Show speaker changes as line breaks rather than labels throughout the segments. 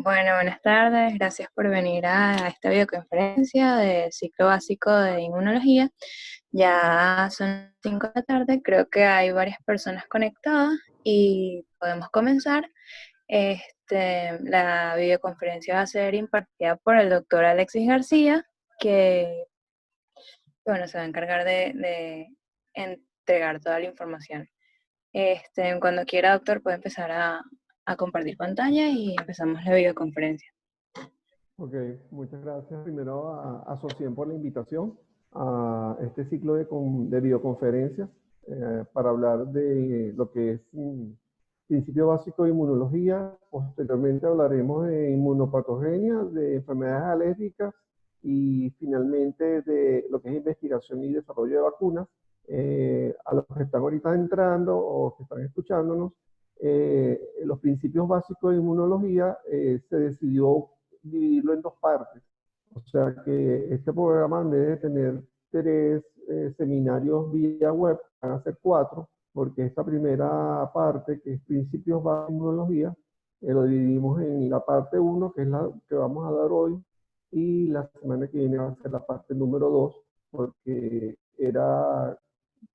Bueno, buenas tardes. Gracias por venir a esta videoconferencia del ciclo básico de inmunología. Ya son 5 de la tarde, creo que hay varias personas conectadas y podemos comenzar. La videoconferencia va a ser impartida por el doctor Alexis García, que se va a encargar de entregar toda la información. Cuando quiera, doctor, puede empezar a compartir pantalla y empezamos la videoconferencia.
Ok, muchas gracias primero a Socien por la invitación a este ciclo de videoconferencias para hablar de lo que es principio básico de inmunología. Posteriormente hablaremos de inmunopatogenia, de enfermedades alérgicas y finalmente de lo que es investigación y desarrollo de vacunas. A los que están ahorita entrando o que están escuchándonos, los principios básicos de inmunología se decidió dividirlo en dos partes. O sea que este programa, en vez de tener tres seminarios vía web, van a ser cuatro, porque esta primera parte, que es principios básicos de inmunología, lo dividimos en la parte 1, que es la que vamos a dar hoy, y la semana que viene va a ser la parte número 2, porque era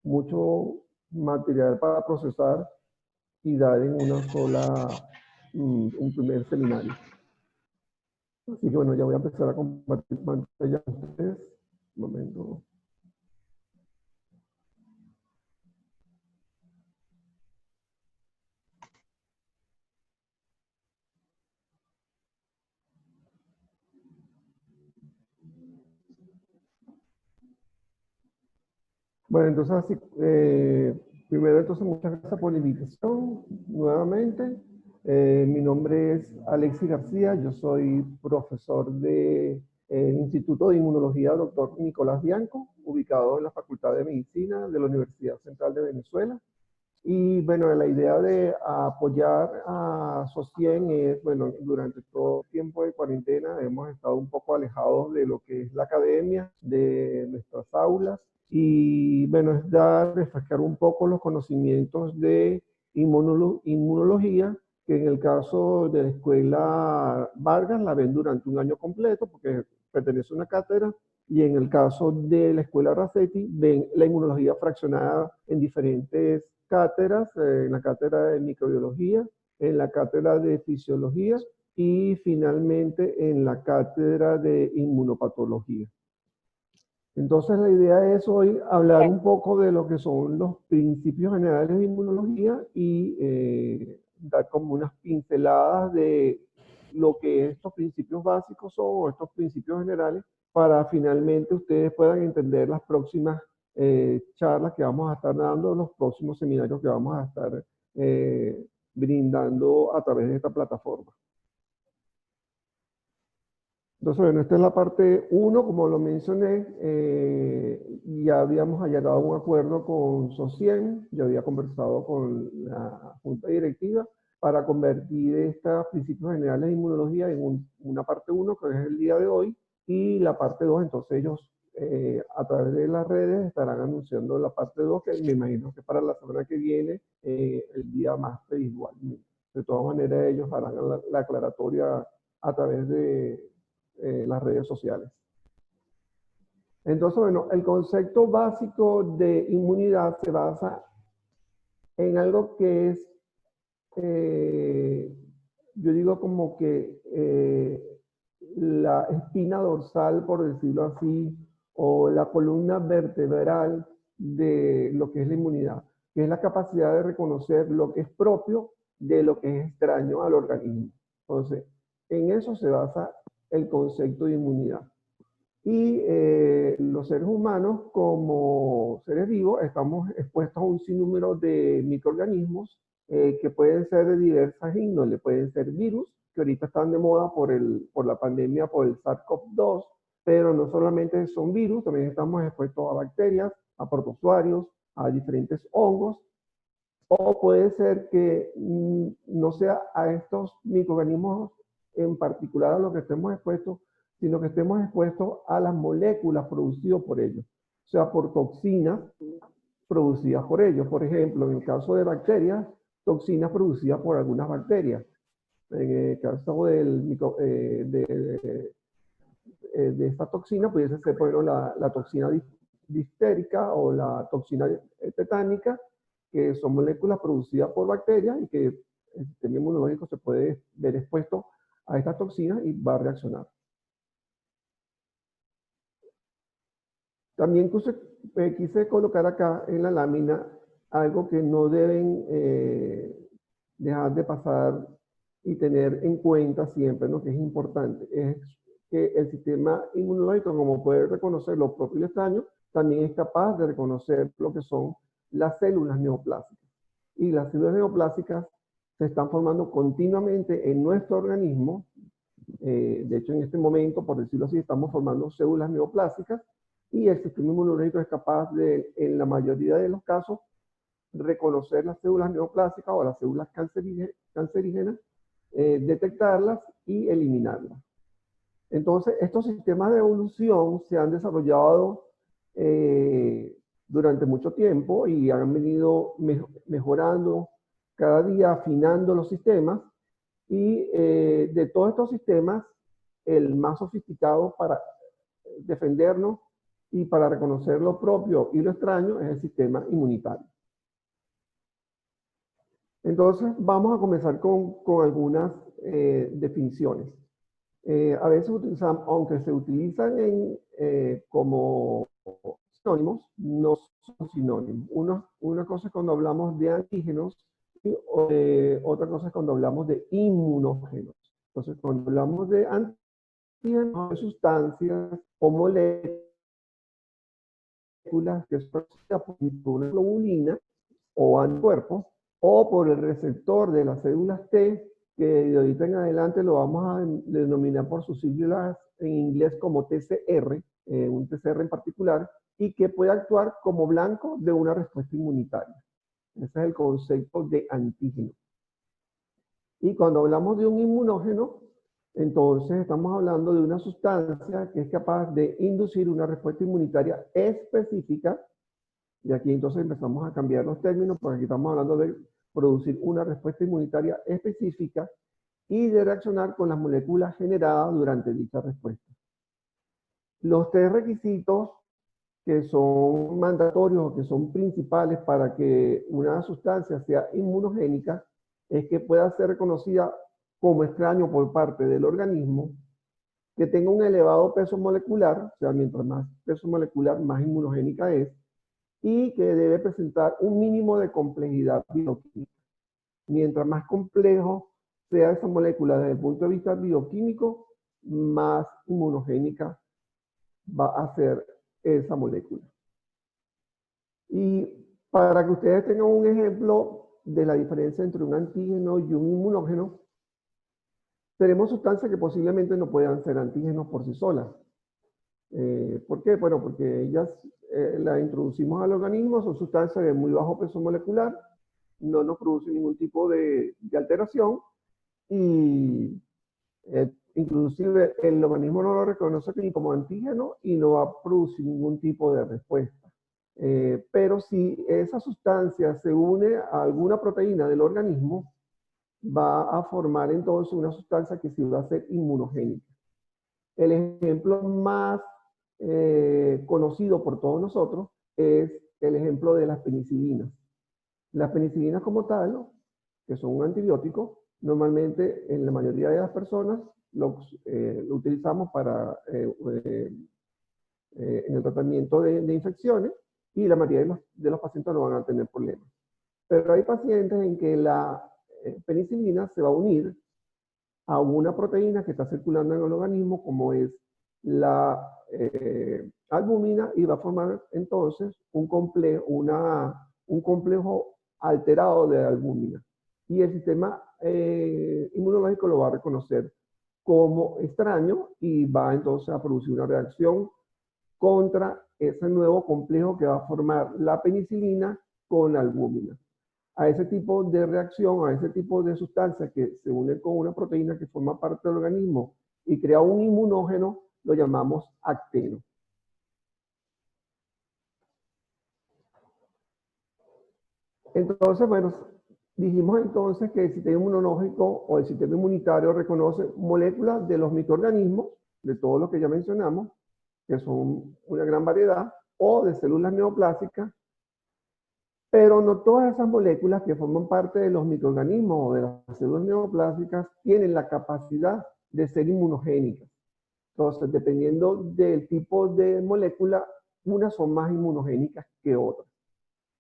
mucho material para procesar y dar en una sola, un primer seminario. Así que bueno, ya voy a empezar a compartir pantalla con ustedes. Un momento. Bueno, entonces así, primero entonces muchas gracias por la invitación nuevamente. Mi nombre es Alexis García, yo soy profesor del Instituto de Inmunología Dr. Nicolás Bianco, ubicado en la Facultad de Medicina de la Universidad Central de Venezuela. Y bueno, la idea de apoyar a SOCIEN es, bueno, durante todo el tiempo de cuarentena hemos estado un poco alejados de lo que es la academia, de nuestras aulas, y bueno, es refrescar un poco los conocimientos de inmunología, que en el caso de la escuela Vargas la ven durante un año completo, porque pertenece a una cátedra, y en el caso de la escuela Racetti, ven la inmunología fraccionada en diferentes cátedras, en la cátedra de microbiología, en la cátedra de fisiología y finalmente en la cátedra de inmunopatología. Entonces la idea es hoy hablar un poco de lo que son los principios generales de inmunología y dar como unas pinceladas de lo que estos principios básicos son o estos principios generales para finalmente ustedes puedan entender las próximas charlas que vamos a estar dando, los próximos seminarios que vamos a estar brindando a través de esta plataforma. Entonces, bueno, esta es la parte 1, como lo mencioné, ya habíamos llegado a un acuerdo con SOCIEN, yo había conversado con la Junta Directiva para convertir estos principios generales de inmunología en una parte 1, que es el día de hoy, y la parte 2, entonces ellos a través de las redes estarán anunciando la parte 2, que me imagino que para la semana que viene, el día martes igualmente. De todas maneras, ellos harán la aclaratoria a través de las redes sociales. Entonces, bueno, el concepto básico de inmunidad se basa en algo que es, yo digo como que la espina dorsal, por decirlo así, o la columna vertebral de lo que es la inmunidad, que es la capacidad de reconocer lo que es propio de lo que es extraño al organismo. Entonces, en eso se basa el concepto de inmunidad. Y los seres humanos, como seres vivos, estamos expuestos a un sinnúmero de microorganismos que pueden ser de diversas índoles. Pueden ser virus, que ahorita están de moda por la pandemia, por el SARS-CoV-2, pero no solamente son virus, también estamos expuestos a bacterias, a protozoarios, a diferentes hongos, o puede ser que no sea a estos microorganismos en particular a los que estemos expuestos, sino que estemos expuestos a las moléculas producidas por ellos, o sea, por toxinas producidas por ellos. Por ejemplo, en el caso de bacterias, toxinas producidas por algunas bacterias. En el caso de esta toxina, pudiese ser, por ejemplo, la toxina difterica o la toxina tetánica, que son moléculas producidas por bacterias y que el sistema inmunológico se puede ver expuesto a estas toxinas y va a reaccionar. También quise colocar acá en la lámina algo que no deben dejar de pasar y tener en cuenta siempre, ¿no? Que es importante, es que el sistema inmunológico, como puede reconocer lo propio y lo extraño, también es capaz de reconocer lo que son las células neoplásicas. Y las células neoplásicas se están formando continuamente en nuestro organismo. De hecho, en este momento, por decirlo así, estamos formando células neoplásicas y el sistema inmunológico es capaz de, en la mayoría de los casos, reconocer las células neoplásicas o las células cancerígenas, detectarlas y eliminarlas. Entonces, estos sistemas de evolución se han desarrollado durante mucho tiempo y han venido mejorando cada día, afinando los sistemas. Y de todos estos sistemas, el más sofisticado para defendernos y para reconocer lo propio y lo extraño es el sistema inmunitario. Entonces, vamos a comenzar con algunas definiciones. A veces utilizamos, aunque se utilizan como sinónimos, no son sinónimos. Una cosa es cuando hablamos de antígenos y otra cosa es cuando hablamos de inmunógenos. Entonces, cuando hablamos de antígenos, de sustancias o moléculas que son producidas por una globulina o anticuerpos, o por el receptor de las células T, que de ahorita en adelante lo vamos a denominar por sus siglas en inglés como TCR, un TCR en particular, y que puede actuar como blanco de una respuesta inmunitaria. Ese es el concepto de antígeno. Y cuando hablamos de un inmunógeno, entonces estamos hablando de una sustancia que es capaz de inducir una respuesta inmunitaria específica. Y aquí entonces empezamos a cambiar los términos, porque aquí estamos hablando de producir una respuesta inmunitaria específica y de reaccionar con las moléculas generadas durante dicha respuesta. Los tres requisitos que son mandatorios o que son principales para que una sustancia sea inmunogénica es que pueda ser reconocida como extraño por parte del organismo, que tenga un elevado peso molecular, o sea, mientras más peso molecular, más inmunogénica es, y que debe presentar un mínimo de complejidad bioquímica. Mientras más complejo sea esa molécula desde el punto de vista bioquímico, más inmunogénica va a ser esa molécula. Y para que ustedes tengan un ejemplo de la diferencia entre un antígeno y un inmunógeno, tenemos sustancias que posiblemente no puedan ser antígenos por sí solas. ¿Por qué? Bueno, porque ellas las introducimos al organismo, son sustancias de muy bajo peso molecular, no nos producen ningún tipo de alteración y inclusive el organismo no lo reconoce ni como antígeno y no va a producir ningún tipo de respuesta. Pero si esa sustancia se une a alguna proteína del organismo, va a formar entonces una sustancia que sí va a ser inmunogénica. El ejemplo más conocido por todos nosotros es el ejemplo de las penicilinas. Las penicilinas como tal, ¿no?, que son un antibiótico, normalmente en la mayoría de las personas lo utilizamos para, en el tratamiento de infecciones y la mayoría de los pacientes no van a tener problemas. Pero hay pacientes en que la penicilina se va a unir a una proteína que está circulando en el organismo, como es la albúmina, y va a formar entonces un complejo alterado de albúmina. Y el sistema inmunológico lo va a reconocer como extraño y va entonces a producir una reacción contra ese nuevo complejo que va a formar la penicilina con la albúmina. A ese tipo de reacción, a ese tipo de sustancia que se une con una proteína que forma parte del organismo y crea un inmunógeno, lo llamamos acteno. Entonces, bueno, dijimos entonces que el sistema inmunológico o el sistema inmunitario reconoce moléculas de los microorganismos, de todo lo que ya mencionamos, que son una gran variedad, o de células neoplásicas, pero no todas esas moléculas que forman parte de los microorganismos o de las células neoplásicas tienen la capacidad de ser inmunogénicas. Entonces, dependiendo del tipo de molécula, unas son más inmunogénicas que otras.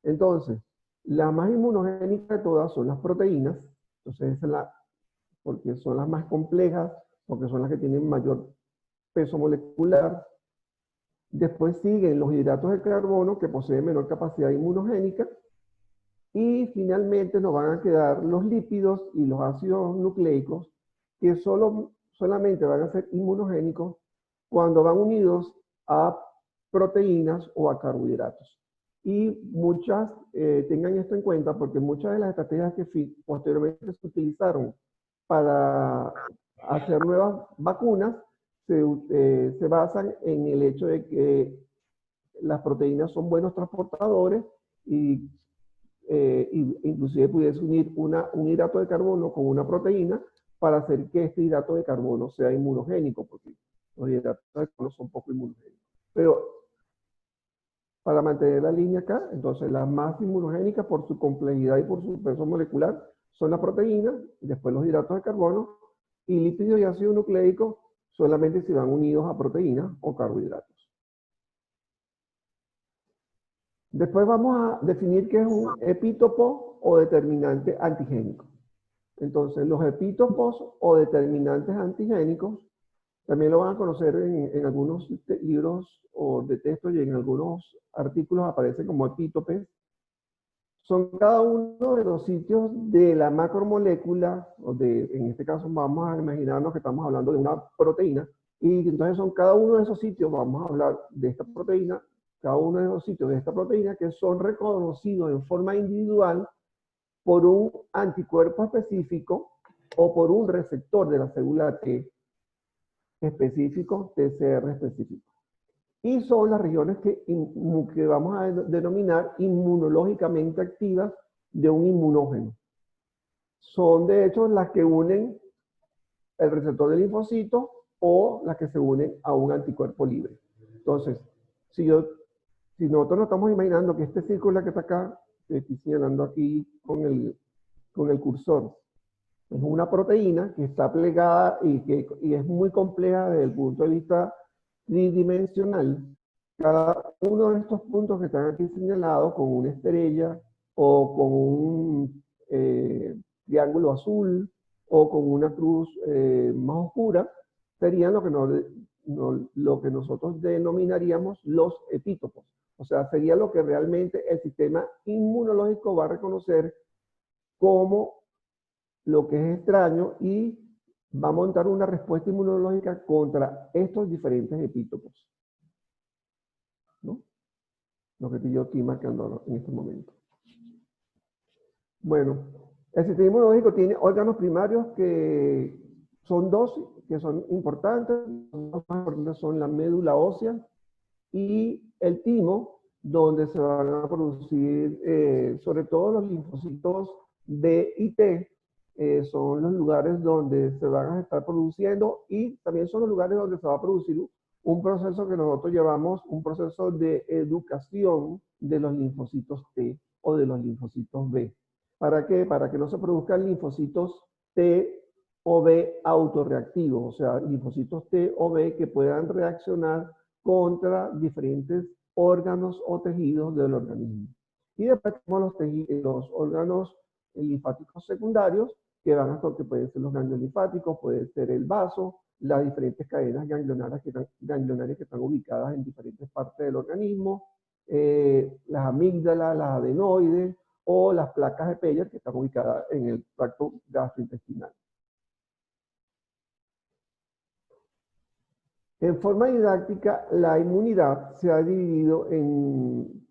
Entonces, la más inmunogénica de todas son las proteínas. Entonces, porque son las más complejas, porque son las que tienen mayor peso molecular. Después siguen los hidratos de carbono, que poseen menor capacidad inmunogénica. Y finalmente nos van a quedar los lípidos y los ácidos nucleicos, que solamente van a ser inmunogénicos cuando van unidos a proteínas o a carbohidratos. Y tengan esto en cuenta porque muchas de las estrategias que posteriormente se utilizaron para hacer nuevas vacunas se basan en el hecho de que las proteínas son buenos transportadores y inclusive pudiese unir un hidrato de carbono con una proteína para hacer que este hidrato de carbono sea inmunogénico, porque los hidratos de carbono son poco inmunogénicos. Pero para mantener la línea acá, entonces las más inmunogénicas por su complejidad y por su peso molecular son las proteínas, y después los hidratos de carbono, y lípidos y ácidos nucleicos solamente si van unidos a proteínas o carbohidratos. Después vamos a definir qué es un epítopo o determinante antigénico. Entonces, los epítopos o determinantes antigénicos también lo van a conocer en algunos libros o de texto y en algunos artículos aparecen como epítopes. Son cada uno de los sitios de la macromolécula, en este caso vamos a imaginarnos que estamos hablando de una proteína, y entonces son cada uno de esos sitios, vamos a hablar de esta proteína, cada uno de los sitios de esta proteína que son reconocidos en forma individual por un anticuerpo específico o por un receptor de la célula T específico, TCR específico. Y son las regiones que vamos a denominar inmunológicamente activas de un inmunógeno. Son de hecho las que unen el receptor del linfocito o las que se unen a un anticuerpo libre. Entonces, si nosotros nos estamos imaginando que este círculo que está acá, que estoy señalando aquí con el cursor, es una proteína que está plegada y es muy compleja desde el punto de vista tridimensional. Cada uno de estos puntos que están aquí señalados con una estrella o con un triángulo azul o con una cruz más oscura, serían lo que nosotros denominaríamos los epítopos. O sea, sería lo que realmente el sistema inmunológico va a reconocer como lo que es extraño y va a montar una respuesta inmunológica contra estos diferentes epítopos, ¿no? Lo que estoy yo aquí marcando en este momento. Bueno, el sistema inmunológico tiene órganos primarios que son dos, que son importantes. Los más importantes son la médula ósea y el timo, donde se van a producir sobre todo los linfocitos B y T, son los lugares donde se van a estar produciendo y también son los lugares donde se va a producir un proceso que nosotros llamamos un proceso de educación de los linfocitos T o de los linfocitos B. ¿Para qué? Para que no se produzcan linfocitos T o B autorreactivos, o sea, linfocitos T o B que puedan reaccionar contra diferentes órganos o tejidos del organismo. Y después tenemos los órganos linfáticos secundarios, que pueden ser los ganglios linfáticos, puede ser el vaso, las diferentes cadenas ganglionarias que están ubicadas en diferentes partes del organismo, las amígdalas, las adenoides o las placas de Peyer que están ubicadas en el tracto gastrointestinal. En forma didáctica, la inmunidad se ha dividido en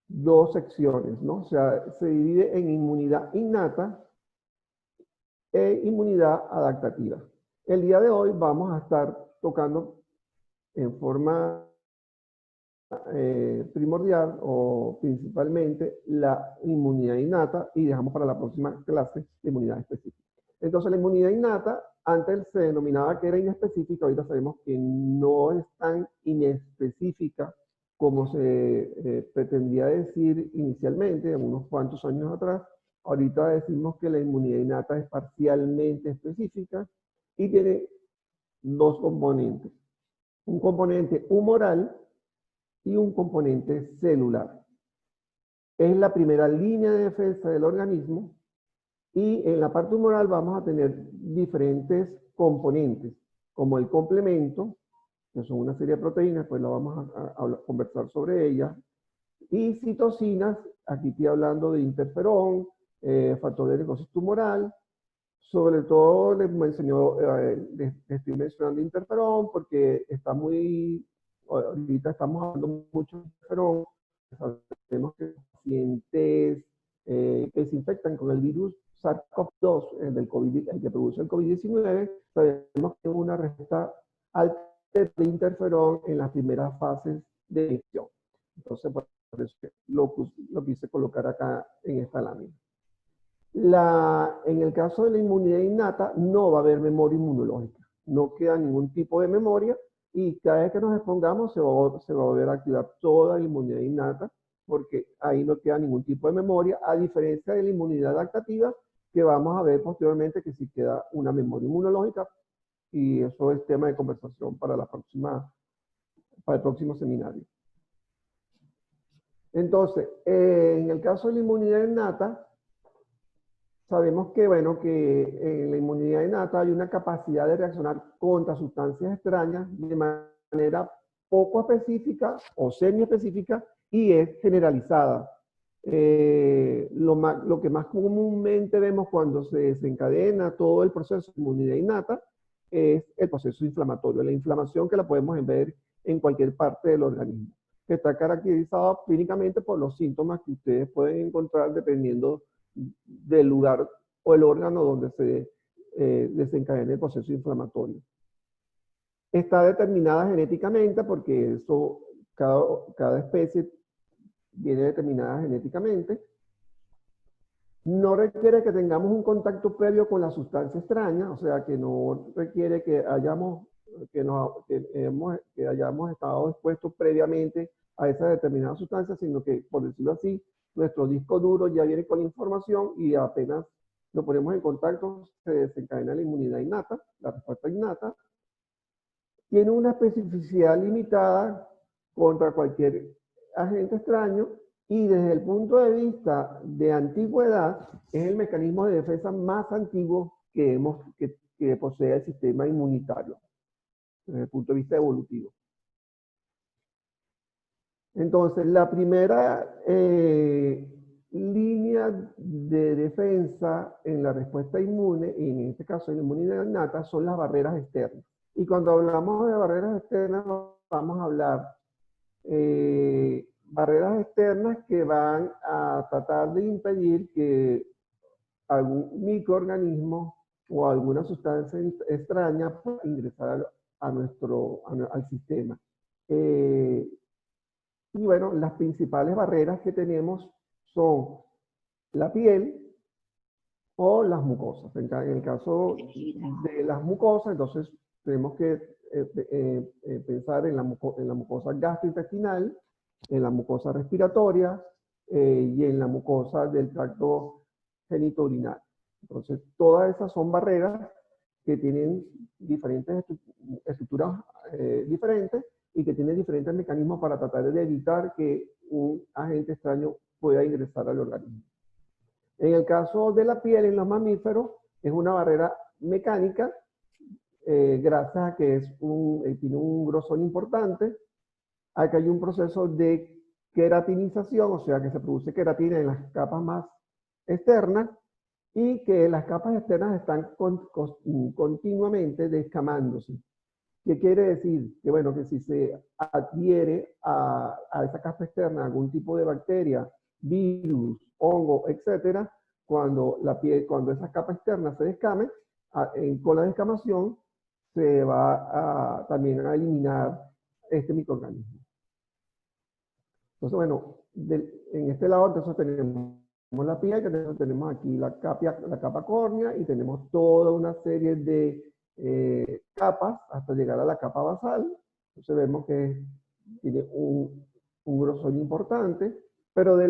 dos secciones, ¿no? O sea, se divide en inmunidad innata e inmunidad adaptativa. El día de hoy vamos a estar tocando en forma primordial o principalmente la inmunidad innata y dejamos para la próxima clase la inmunidad específica. Entonces la inmunidad innata antes se denominaba que era inespecífica, ahorita sabemos que no es tan inespecífica como se pretendía decir inicialmente, unos cuantos años atrás. Ahorita decimos que la inmunidad innata es parcialmente específica y tiene dos componentes. Un componente humoral y un componente celular. Es la primera línea de defensa del organismo y en la parte humoral vamos a tener diferentes componentes, como el complemento, que son una serie de proteínas, pues lo vamos a conversar sobre ellas, y citocinas, aquí estoy hablando de interferón, factor de necrosis tumoral, sobre todo les estoy mencionando interferón porque está muy, ahorita estamos hablando mucho de interferón, sabemos que los pacientes que se infectan con el virus SARS-CoV-2, del COVID, el que produce el COVID-19, sabemos que hay una respuesta alta de interferón en las primeras fases de infección. Entonces, por eso lo quise colocar acá en esta lámina. En el caso de la inmunidad innata, no va a haber memoria inmunológica. No queda ningún tipo de memoria y cada vez que nos expongamos se va a volver a activar toda la inmunidad innata porque ahí no queda ningún tipo de memoria, a diferencia de la inmunidad adaptativa, que vamos a ver posteriormente que sí queda una memoria inmunológica y eso es tema de conversación para para el próximo seminario. Entonces, en el caso de la inmunidad innata, sabemos que, bueno, que en la inmunidad innata hay una capacidad de reaccionar contra sustancias extrañas de manera poco específica o semi-específica y es generalizada. Lo que más comúnmente vemos cuando se desencadena todo el proceso de inmunidad innata es el proceso inflamatorio, la inflamación que la podemos ver en cualquier parte del organismo, que está caracterizado clínicamente por los síntomas que ustedes pueden encontrar dependiendo del lugar o el órgano donde se desencadena el proceso inflamatorio. Está determinada genéticamente porque eso, cada especie viene determinada genéticamente. No requiere que tengamos un contacto previo con la sustancia extraña, o sea que no requiere que hayamos estado expuestos previamente a esa determinada sustancia, sino que, por decirlo así, nuestro disco duro ya viene con la información y apenas lo ponemos en contacto, se desencadena la inmunidad innata, la respuesta innata. Tiene una especificidad limitada contra cualquier agente extraño y desde el punto de vista de antigüedad es el mecanismo de defensa más antiguo que posee el sistema inmunitario desde el punto de vista evolutivo. Entonces, la primera línea de defensa en la respuesta inmune, y en este caso en la inmunidad innata, son las barreras externas. Y cuando hablamos de barreras externas, vamos a hablar barreras externas que van a tratar de impedir que algún microorganismo o alguna sustancia extraña pueda ingresar al sistema. Y bueno, las principales barreras que tenemos son la piel o las mucosas. En el caso de las mucosas, entonces tenemos que pensar en la mucosa gastrointestinal, en la mucosa respiratoria y en la mucosa del tracto genitourinario. Entonces, todas esas son barreras que tienen diferentes estructuras diferentes y que tienen diferentes mecanismos para tratar de evitar que un agente extraño pueda ingresar al organismo. En el caso de la piel en los mamíferos, es una barrera mecánica, gracias a que tiene un grosor importante. Acá hay un proceso de queratinización, o sea que se produce queratina en las capas más externas y que las capas externas están continuamente descamándose. ¿Qué quiere decir? Que bueno, que si se adhiere a esa capa externa algún tipo de bacteria, virus, hongo, etcétera, cuando esa capa externa se descame, con la descamación se va también a eliminar este microorganismo. Entonces, bueno, en este lado entonces tenemos la piel, tenemos aquí la capa córnea y tenemos toda una serie de capas hasta llegar a la capa basal. Entonces vemos que tiene un grosor importante, pero de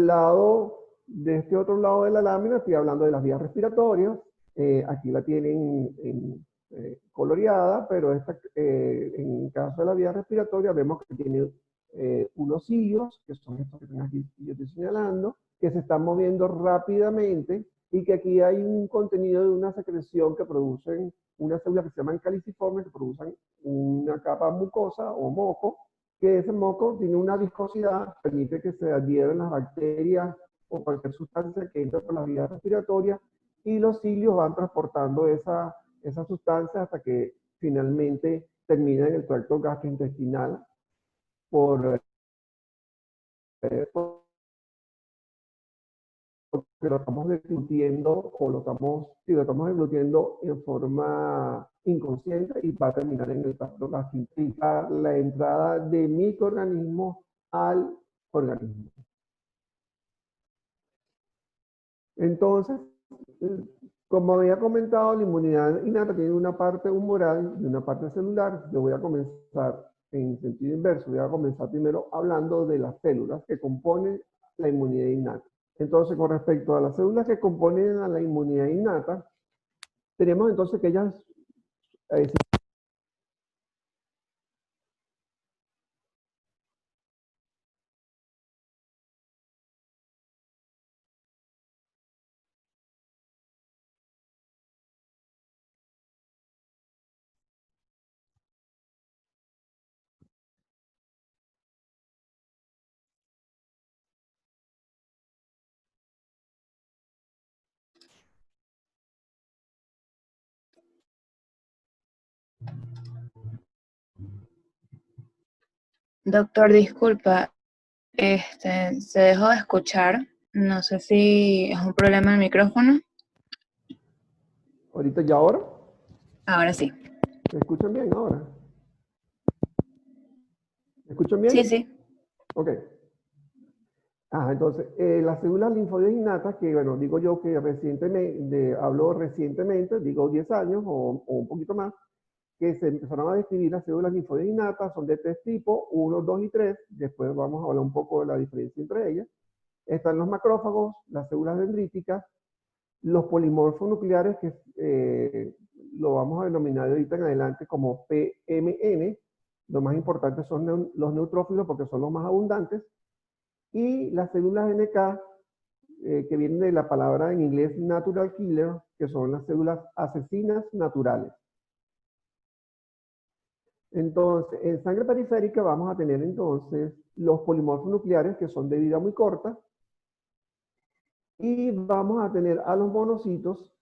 este otro lado de la lámina estoy hablando de las vías respiratorias. Aquí la tienen coloreada, pero en el caso de la vía respiratoria vemos que tiene unos cilios, que son estos que aquí yo estoy señalando, que se están moviendo rápidamente y que aquí hay un contenido de una secreción que producen unas células que se llaman caliciformes, que producen una capa mucosa o moco, que ese moco tiene una viscosidad, permite que se adhieran las bacterias o cualquier sustancia que entra por la vía respiratoria y los cilios van transportando esa sustancia hasta que finalmente termina en el tracto gastrointestinal por, porque lo estamos deglutiendo o si lo estamos deglutiendo en forma inconsciente y va a terminar en el tracto gastrointestinal, la entrada de microorganismos al organismo. Entonces, como había comentado, la inmunidad innata tiene una parte humoral y una parte celular. Yo voy a comenzar en sentido inverso. Voy a comenzar primero hablando de las células que componen la inmunidad innata. Entonces, con respecto a las células que componen a la inmunidad innata, tenemos entonces que ellas
Doctor, disculpa, se dejó de escuchar. No sé si es un problema en el micrófono.
ahorita ya ahora,
Ahora sí.
¿me escuchan bien ahora? ¿Me escuchan
Sí,
bien?
sí.
Ok. Entonces, las células linfoides innatas, que bueno, digo yo que recientemente, hablo recientemente, digo 10 años o un poquito más, que se empezaron a describir las células linfoides innatas, son de tres tipos, 1, 2 y 3, después vamos a hablar un poco de la diferencia entre ellas. Están los macrófagos, las células dendríticas, los polimorfos nucleares, que lo vamos a denominar de ahorita en adelante como PMN, lo más importante son los neutrófilos porque son los más abundantes, y las células NK, que vienen de la palabra en inglés natural killer, que son las células asesinas naturales. Entonces, en sangre periférica vamos a tener entonces los polimorfos nucleares, que son de vida muy corta, y vamos a tener a los monocitos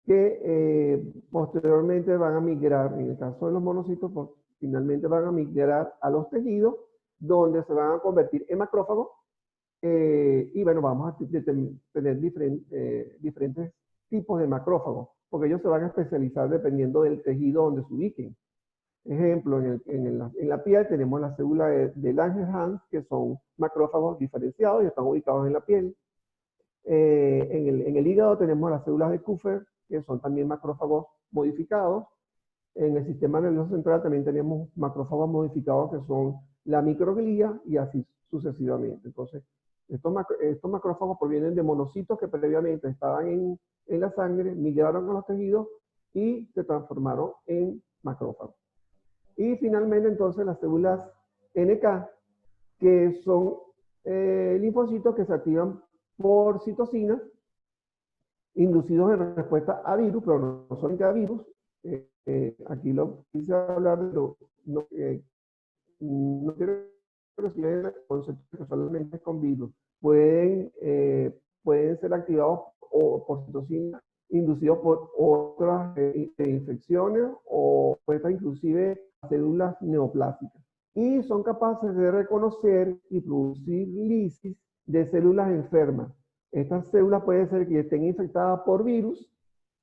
que posteriormente van a migrar, en el caso de los monocitos, pues, finalmente van a migrar a los tejidos, donde se van a convertir en macrófagos, y bueno, vamos a tener diferentes tipos de macrófagos, porque ellos se van a especializar dependiendo del tejido donde se ubiquen. Ejemplo, en la piel tenemos las células de Langerhans, que son macrófagos diferenciados y están ubicados en la piel. En el hígado tenemos las células de Kupffer, que son también macrófagos modificados. En el sistema nervioso central también tenemos macrófagos modificados, que son la microglía y así sucesivamente. Entonces, estos macrófagos provienen de monocitos que previamente estaban en la sangre, migraron a los tejidos y se transformaron en macrófagos. Y finalmente, entonces, las células NK, que son linfocitos que se activan por citocinas, inducidos en respuesta a virus, pero no solamente a virus. Aquí lo quise hablar de no quiero recibir el concepto que solamente es con virus. Pueden ser activados por citocinas, inducidos por otras infecciones o puestas inclusive células neoplásicas. Y son capaces de reconocer y producir lisis de células enfermas. Estas células pueden ser que estén infectadas por virus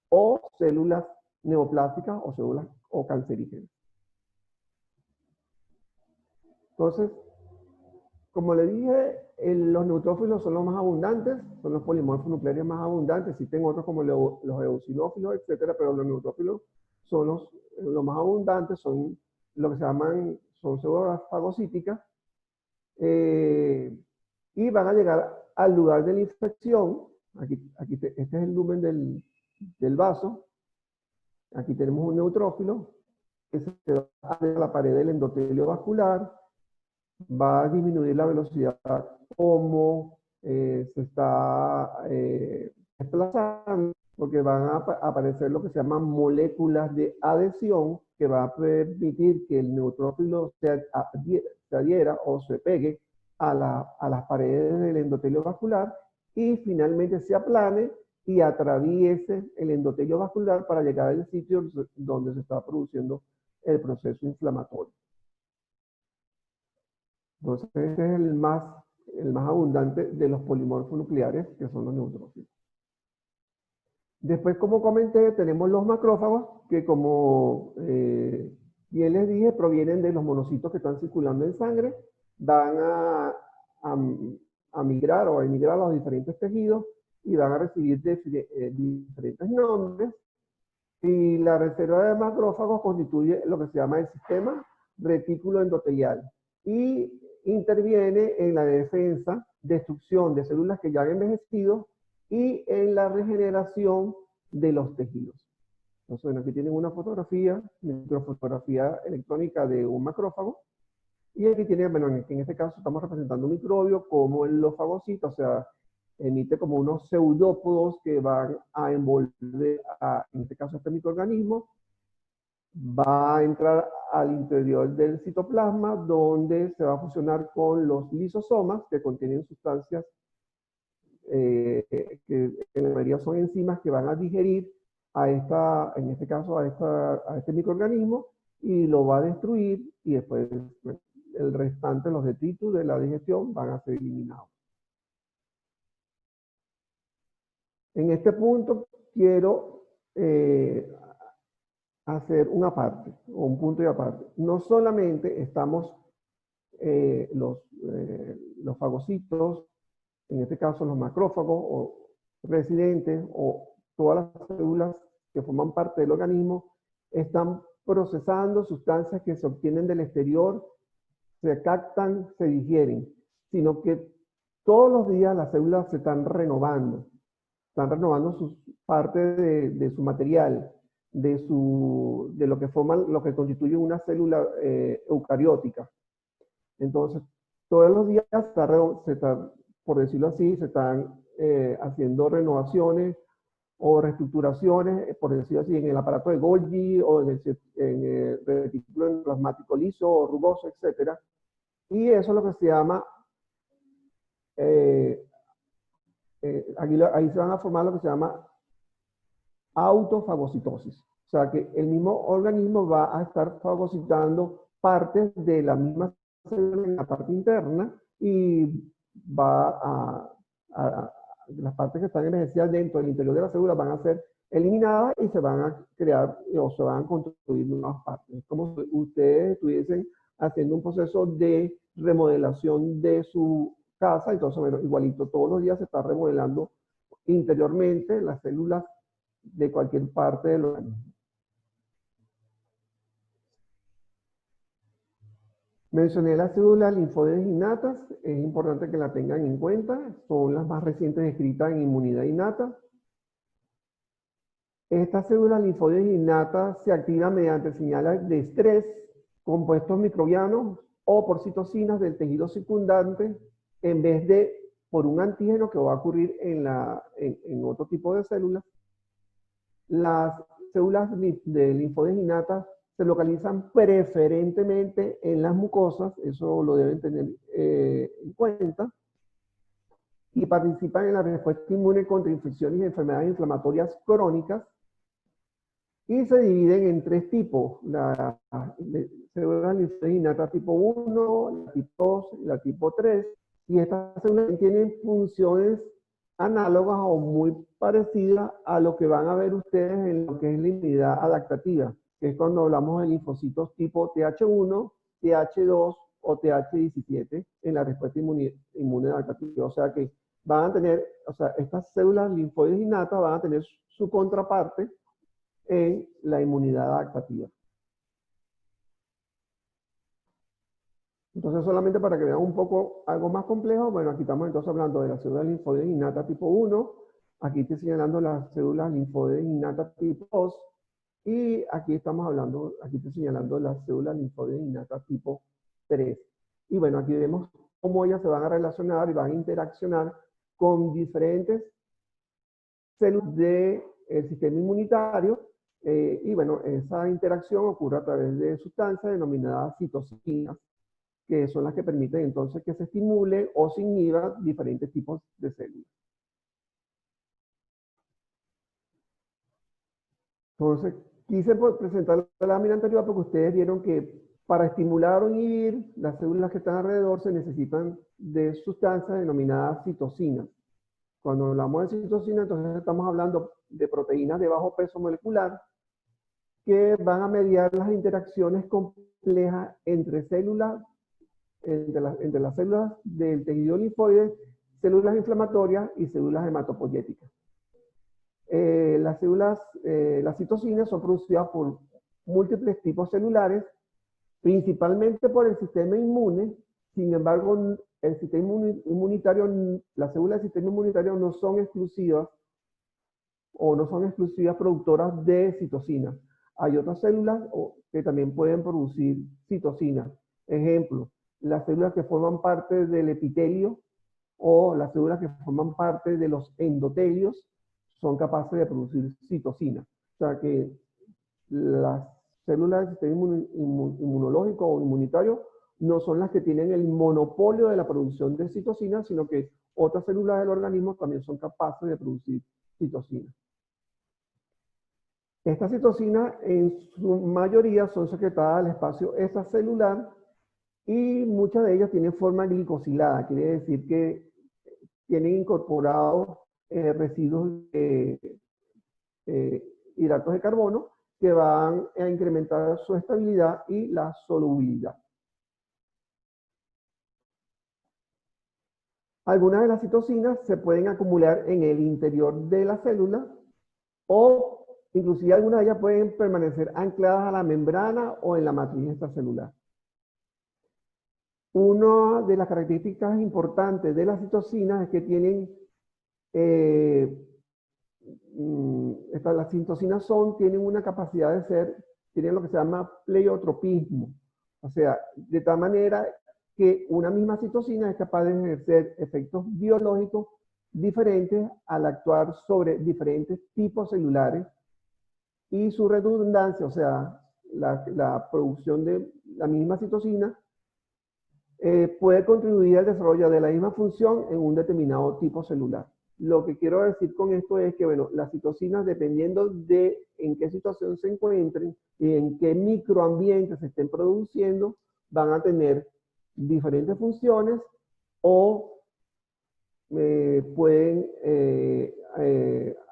o células neoplásicas o células o cancerígenas. Entonces, como le dije, los neutrófilos son los más abundantes, son los polimorfos nucleares más abundantes. Existen otros como los eosinófilos, etcétera, pero los neutrófilos son los más abundantes, son lo que se llaman, son células fagocíticas, y van a llegar al lugar de la infección. Este es el lumen del vaso. Aquí tenemos un neutrófilo que se va a la pared del endotelio vascular, va a disminuir la velocidad como se está desplazando, porque van a aparecer lo que se llaman moléculas de adhesión, que va a permitir que el neutrófilo se adhiera o se pegue a las paredes del endotelio vascular y finalmente se aplane y atraviese el endotelio vascular para llegar al sitio donde se está produciendo el proceso inflamatorio. Entonces, este es el más abundante de los polimorfos nucleares, que son los neutrófilos. Después, como comenté, tenemos los macrófagos, que como bien les dije, provienen de los monocitos que están circulando en sangre, van a migrar o a emigrar a los diferentes tejidos y van a recibir diferentes nombres. Y la reserva de macrófagos constituye lo que se llama el sistema retículo endotelial y interviene en la defensa, destrucción de células que ya han envejecido y en la regeneración de los tejidos. Entonces, bueno, aquí tienen una fotografía, microfotografía electrónica de un macrófago. Y aquí tienen, bueno, en este caso estamos representando un microbio como los fagocitos, o sea, emite como unos pseudópodos que van a envolver, en este caso, este microorganismo. Va a entrar al interior del citoplasma, donde se va a fusionar con los lisosomas, que contienen sustancias que en la mayoría son enzimas que van a digerir en este caso, a este microorganismo, y lo va a destruir, y después el restante, los detritus de la digestión, van a ser eliminados. En este punto quiero hacer una parte, o un punto y aparte. No solamente estamos los fagocitos, en este caso los macrófagos o residentes, o todas las células que forman parte del organismo, están procesando sustancias que se obtienen del exterior, se captan, se digieren, sino que todos los días las células se están renovando sus partes de su material, de lo que forman, lo que constituye una célula eucariótica. Entonces, todos los días se está, por decirlo así, se están haciendo renovaciones o reestructuraciones, por decirlo así, en el aparato de Golgi o en el retículo endoplasmático liso o rugoso, etc. Y eso es lo que se llama, ahí se van a formar lo que se llama autofagocitosis. O sea que el mismo organismo va a estar fagocitando partes de la misma célula en la parte interna y va las partes que están envejecidas dentro del interior de la célula van a ser eliminadas y se van a crear o se van a construir nuevas partes. Es como si ustedes estuviesen haciendo un proceso de remodelación de su casa. Entonces, bueno, igualito, todos los días se está remodelando interiormente las células de cualquier parte del organismo. Mencioné las células linfoides innatas, es importante que la tengan en cuenta, son las más recientes descritas en inmunidad innata. Estas células linfoides innatas se activan mediante señales de estrés, compuestos microbianos o por citocinas del tejido circundante, en vez de por un antígeno que va a ocurrir en otro tipo de células. Las células de linfoides innatas se localizan preferentemente en las mucosas, eso lo deben tener en cuenta, y participan en la respuesta inmune contra infecciones y enfermedades inflamatorias crónicas, y se dividen en tres tipos: la células linfoides innatas tipo 1, la tipo 2 y la tipo 3, y estas células tienen funciones análogas o muy parecidas a lo que van a ver ustedes en lo que es la inmunidad adaptativa, que es cuando hablamos de linfocitos tipo TH1, TH2 o TH17 en la respuesta inmune adaptativa. O sea que van a tener, o sea, estas células linfoides innatas van a tener su contraparte en la inmunidad adaptativa. Entonces, solamente para que vean un poco algo más complejo, bueno, aquí estamos entonces hablando de las células linfoides innatas tipo 1, aquí estoy señalando las células linfoides innatas tipo 2, y aquí estamos hablando, aquí estoy señalando las células linfoides innatas tipo 3. Y bueno, aquí vemos cómo ellas se van a relacionar y van a interaccionar con diferentes células del sistema inmunitario. Y bueno, esa interacción ocurre a través de sustancias denominadas citocinas, que son las que permiten entonces que se estimule o se inhiba diferentes tipos de células. Entonces, quise presentar la lámina anterior porque ustedes vieron que para estimular o inhibir las células que están alrededor se necesitan de sustancias denominadas citocinas. Cuando hablamos de citocinas, entonces estamos hablando de proteínas de bajo peso molecular que van a mediar las interacciones complejas entre células, entre las células del tejido linfoide, células inflamatorias y células hematopoyéticas. Las citocinas son producidas por múltiples tipos celulares, principalmente por el sistema inmune. Sin embargo, el sistema inmunitario, las células del sistema inmunitario no son exclusivas productoras de citocinas. Hay otras células que también pueden producir citocinas. Ejemplo, las células que forman parte del epitelio o las células que forman parte de los endotelios son capaces de producir citocinas. O sea que las células del sistema inmunológico o inmunitario no son las que tienen el monopolio de la producción de citocinas, sino que otras células del organismo también son capaces de producir citocinas. Estas citocinas en su mayoría son secretadas al espacio extracelular y muchas de ellas tienen forma glicosilada, quiere decir que tienen incorporados residuos de hidratos de carbono que van a incrementar su estabilidad y la solubilidad. Algunas de las citocinas se pueden acumular en el interior de la célula o inclusive algunas de ellas pueden permanecer ancladas a la membrana o en la matriz extracelular. Una de las características importantes de las citocinas es que tienen las citocinas tienen una capacidad de tienen lo que se llama pleiotropismo. O sea, de tal manera que una misma citocina es capaz de ejercer efectos biológicos diferentes al actuar sobre diferentes tipos celulares y su redundancia, o sea, la producción de la misma citocina puede contribuir al desarrollo de la misma función en un determinado tipo celular. Lo que quiero decir con esto es que, bueno, las citocinas, dependiendo de en qué situación se encuentren y en qué microambiente se estén produciendo, van a tener diferentes funciones o pueden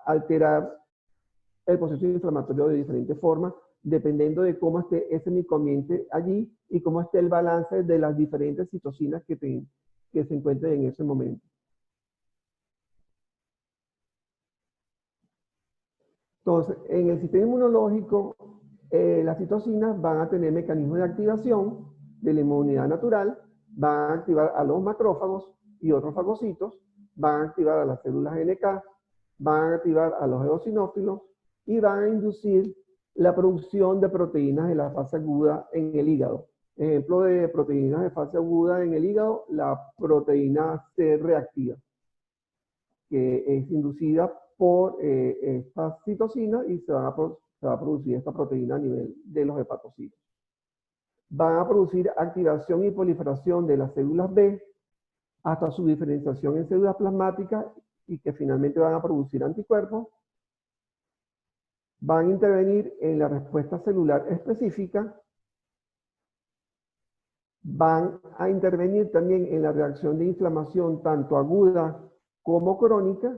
alterar el proceso inflamatorio de diferentes formas, dependiendo de cómo esté ese microambiente allí y cómo esté el balance de las diferentes citocinas que se encuentren en ese momento. Entonces, en el sistema inmunológico, las citocinas van a tener mecanismos de activación de la inmunidad natural, van a activar a los macrófagos y otros fagocitos, van a activar a las células NK, van a activar a los eosinófilos y van a inducir la producción de proteínas de la fase aguda en el hígado. Ejemplo de proteínas de fase aguda en el hígado, la proteína C reactiva, que es inducida por estas citocinas y se va a producir esta proteína a nivel de los hepatocitos. Van a producir activación y proliferación de las células B hasta su diferenciación en células plasmáticas y que finalmente van a producir anticuerpos. Van a intervenir en la respuesta celular específica. Van a intervenir también en la reacción de inflamación tanto aguda como crónica.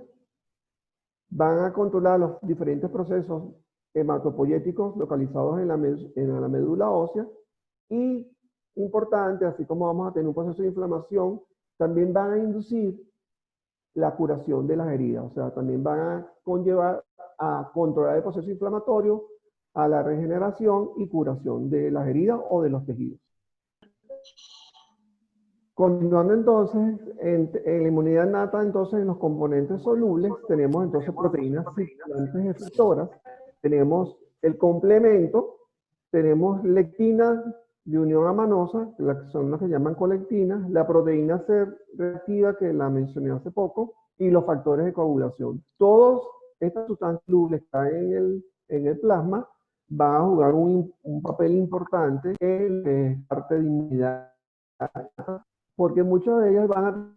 Van a controlar los diferentes procesos hematopoyéticos localizados en la médula ósea y importante, así como vamos a tener un proceso de inflamación, también van a inducir la curación de las heridas. O sea, también van a conllevar a controlar el proceso inflamatorio, a la regeneración y curación de las heridas o de los tejidos. Continuando entonces, en la inmunidad innata, entonces en los componentes solubles tenemos entonces proteínas circulantes efectoras, tenemos el complemento, tenemos lectina de unión amanosa, que son las que llaman colectinas, la proteína C reactiva que la mencioné hace poco, y los factores de coagulación. Todas estas sustancias solubles que están en el plasma van a jugar un papel importante en la parte de inmunidad, porque muchas de ellas van a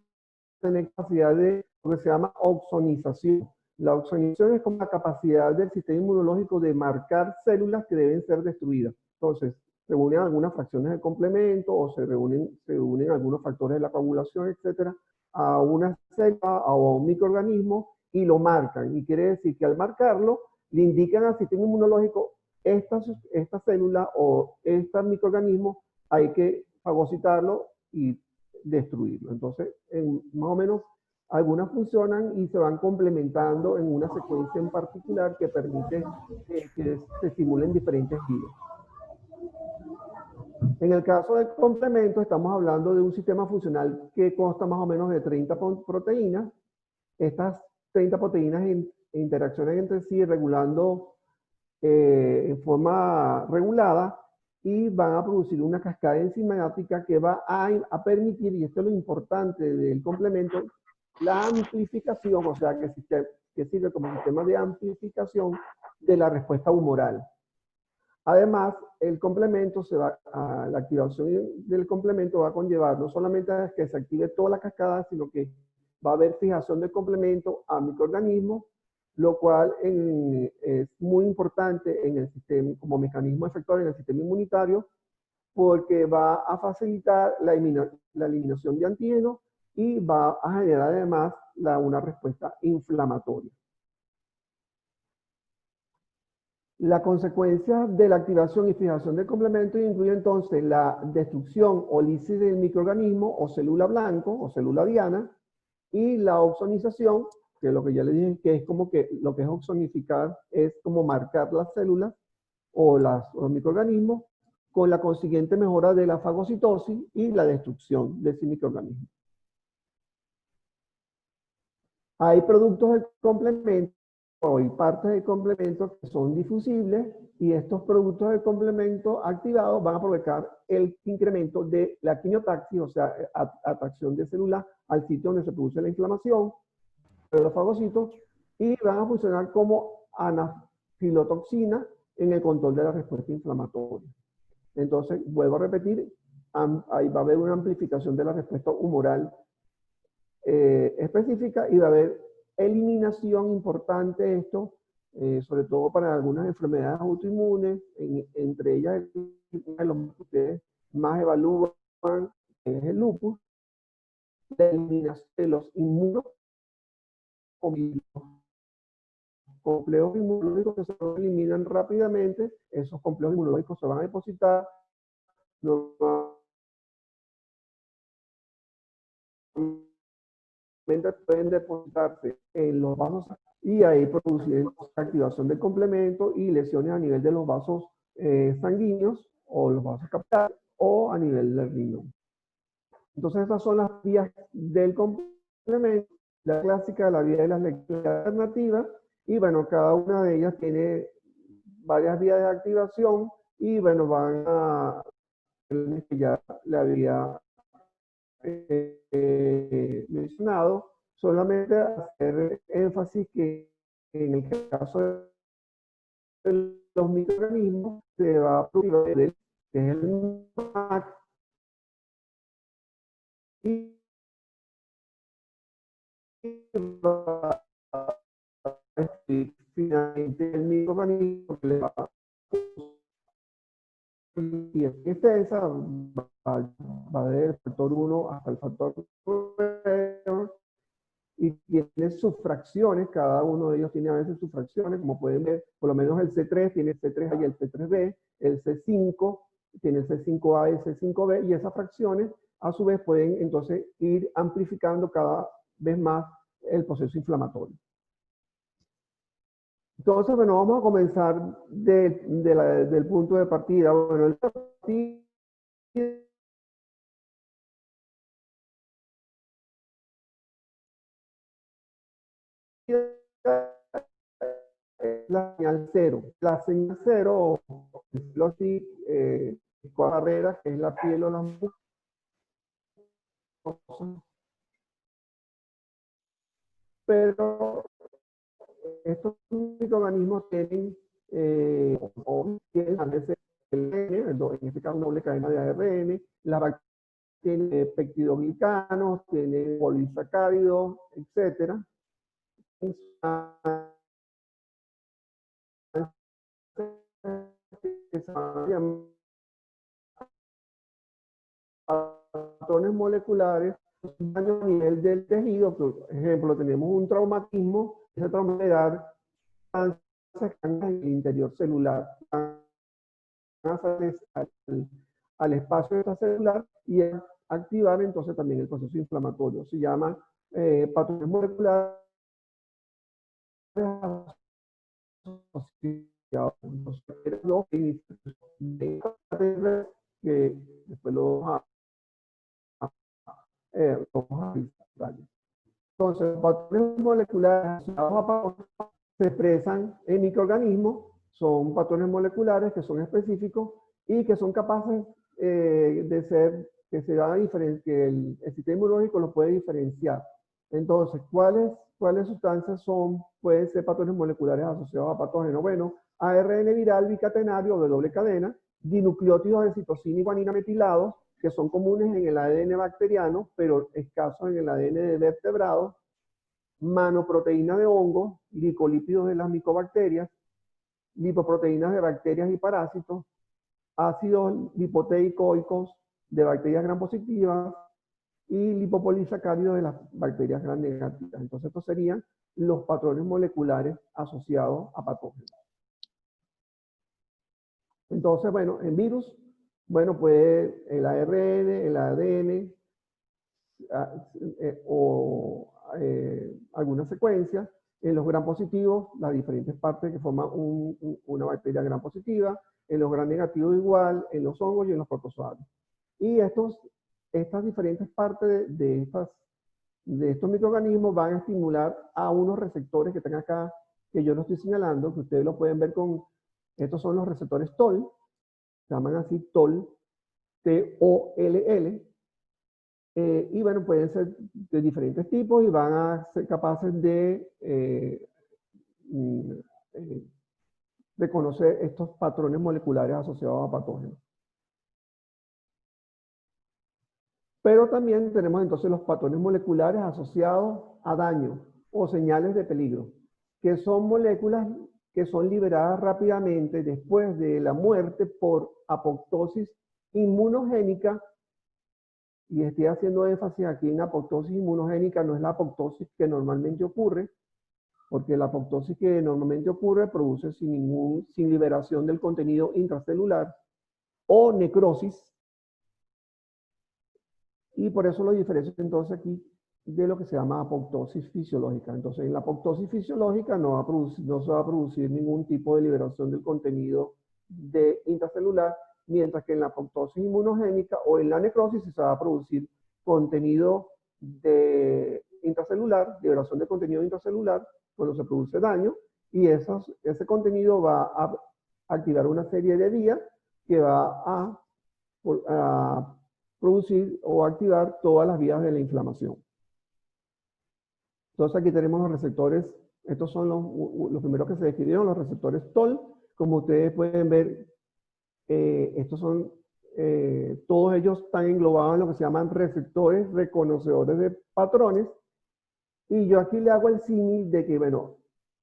tener capacidad de lo que se llama oxonización. La oxonización es como la capacidad del sistema inmunológico de marcar células que deben ser destruidas. Entonces, se unen algunas fracciones del complemento o se unen algunos factores de la coagulación, etcétera, a una célula o a un microorganismo y lo marcan. Y quiere decir que al marcarlo, le indican al sistema inmunológico esta célula o este microorganismo hay que fagocitarlo y destruirlo. Entonces, más o menos, algunas funcionan y se van complementando en una secuencia en particular que permite que se estimulen diferentes vías. En el caso del complemento, estamos hablando de un sistema funcional que consta más o menos de 30 proteínas. Estas 30 proteínas interaccionan entre sí regulando en forma regulada y van a producir una cascada enzimática que va a permitir, y esto es lo importante del complemento, la amplificación, o sea, que sirve como sistema de amplificación de la respuesta humoral. Además, la activación del complemento va a conllevar no solamente a que se active toda la cascada, sino que va a haber fijación del complemento a microorganismos, lo cual es muy importante en el sistema, como mecanismo efector en el sistema inmunitario, porque va a facilitar la eliminación de antígenos y va a generar además una respuesta inflamatoria. La consecuencia de la activación y fijación del complemento incluye entonces la destrucción o lisis del microorganismo o célula blanco o célula diana y la oxonización, que es lo que ya le dije, que es como que lo que es oxonificar es como marcar las células o los microorganismos con la consiguiente mejora de la fagocitosis y la destrucción de ese microorganismo. Hay productos de complemento y partes de complemento que son difusibles y estos productos de complemento activados van a provocar el incremento de la quimiotaxis, o sea, atracción de células al sitio donde se produce la inflamación de los fagocitos y van a funcionar como anafilotoxina en el control de la respuesta inflamatoria. Entonces, vuelvo a repetir, ahí va a haber una amplificación de la respuesta humoral específica y va a haber eliminación importante de esto, sobre todo para algunas enfermedades autoinmunes, entre ellas los que ustedes más evalúan es el lupus, la eliminación de los complejos inmunológicos que se eliminan rápidamente, esos complejos inmunológicos se van a depositar, pueden depositarse en los vasos y ahí producir activación del complemento y lesiones a nivel de los vasos sanguíneos o los vasos capilares o a nivel del riñón. Entonces estas son las vías del complemento, la clásica, la vía de las lecturas alternativas y bueno, cada una de ellas tiene varias vías de activación y bueno, van a ya la vía mencionado, solamente hacer énfasis que en el caso de los microorganismos se va a producir que es el MAC y va a finalmente el microorganismo que le va a y esa va del factor 1 hasta el factor 9 y tiene sus fracciones, cada uno de ellos tiene a veces sus fracciones, como pueden ver, por lo menos el C3 tiene el C3A y el C3B, el C5 tiene el C5A y el C5B, y esas fracciones a su vez pueden entonces ir amplificando cada vez más el proceso inflamatorio. Entonces, bueno, vamos a comenzar del punto de partida. Bueno, el partida es la señal cero. La señal cero, por decirlo así, con barreras, que es la piel o las mucosas, pero estos microorganismos tienen, tienen a veces en este caso una doble cadena de ARN, la bacteria tiene peptidoglicanos, tiene polisacáridos, etcétera. Que se llaman patrones moleculares, daño a nivel del tejido. Por ejemplo, tenemos un traumatismo, ese traumatismo puede dar cáncer en el interior celular, al espacio extracelular y activar entonces también el proceso inflamatorio. Se llama patrones moleculares asociados. Que después lo vamos a visitar. Entonces, los patrones moleculares asociados a patógenos se expresan en microorganismos, son patrones moleculares que son específicos y que son capaces de ser, que se van a diferenciar, que el sistema inmunológico los puede diferenciar. Entonces, ¿cuáles sustancias pueden ser patrones moleculares asociados a patógenos? Bueno, ARN viral bicatenario de doble cadena, dinucleótidos de citosina y guanina metilados, que son comunes en el ADN bacteriano, pero escasos en el ADN de vertebrados, manoproteínas de hongos, glicolípidos de las micobacterias, lipoproteínas de bacterias y parásitos, ácidos lipoteicoicos de bacterias gram positivas y lipopolisacáridos de las bacterias gram negativas. Entonces, estos serían los patrones moleculares asociados a patógenos. Entonces, bueno, en virus, bueno, pues el ARN, el ADN o algunas secuencias. En los gram positivos, las diferentes partes que forman una bacteria gram positiva. En los gram negativos igual, en los hongos y en los protozoarios. Y estas diferentes partes de estos microorganismos van a estimular a unos receptores que están acá, que yo lo estoy señalando, que ustedes lo pueden ver con, estos son los receptores TOL, se llaman así TOL, T-O-L-L, y bueno, pueden ser de diferentes tipos y van a ser capaces de reconocer estos patrones moleculares asociados a patógenos. Pero también tenemos entonces los patrones moleculares asociados a daño o señales de peligro, que son moléculas que son liberadas rápidamente después de la muerte por apoptosis inmunogénica. Y estoy haciendo énfasis aquí en apoptosis inmunogénica, no es la apoptosis que normalmente ocurre, porque la apoptosis que normalmente ocurre produce sin liberación del contenido intracelular o necrosis. Y por eso lo diferencio entonces aquí de lo que se llama apoptosis fisiológica. Entonces, en la apoptosis fisiológica no se va a producir ningún tipo de liberación del contenido intracelular, mientras que en la apoptosis inmunogénica o en la necrosis se va a producir contenido intracelular, liberación de contenido intracelular cuando se produce daño, y ese contenido va a activar una serie de vías que va a producir o activar todas las vías de la inflamación. Entonces aquí tenemos los receptores, estos son los primeros que se describieron, los receptores TOL. Como ustedes pueden ver, estos son, todos ellos están englobados en lo que se llaman receptores reconocedores de patrones. Y yo aquí le hago el símil de que, bueno,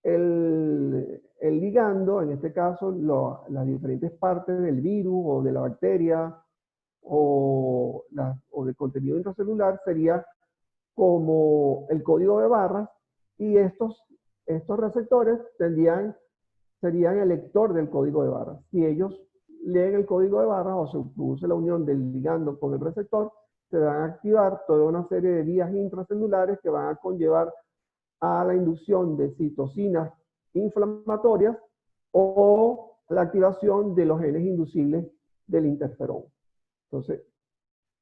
el ligando, en este caso, las diferentes partes del virus o de la bacteria o del contenido intracelular sería como el código de barras, y estos receptores serían el lector del código de barras. Si ellos leen el código de barras o se produce la unión del ligando con el receptor, se van a activar toda una serie de vías intracelulares que van a conllevar a la inducción de citocinas inflamatorias o la activación de los genes inducibles del interferón. Entonces,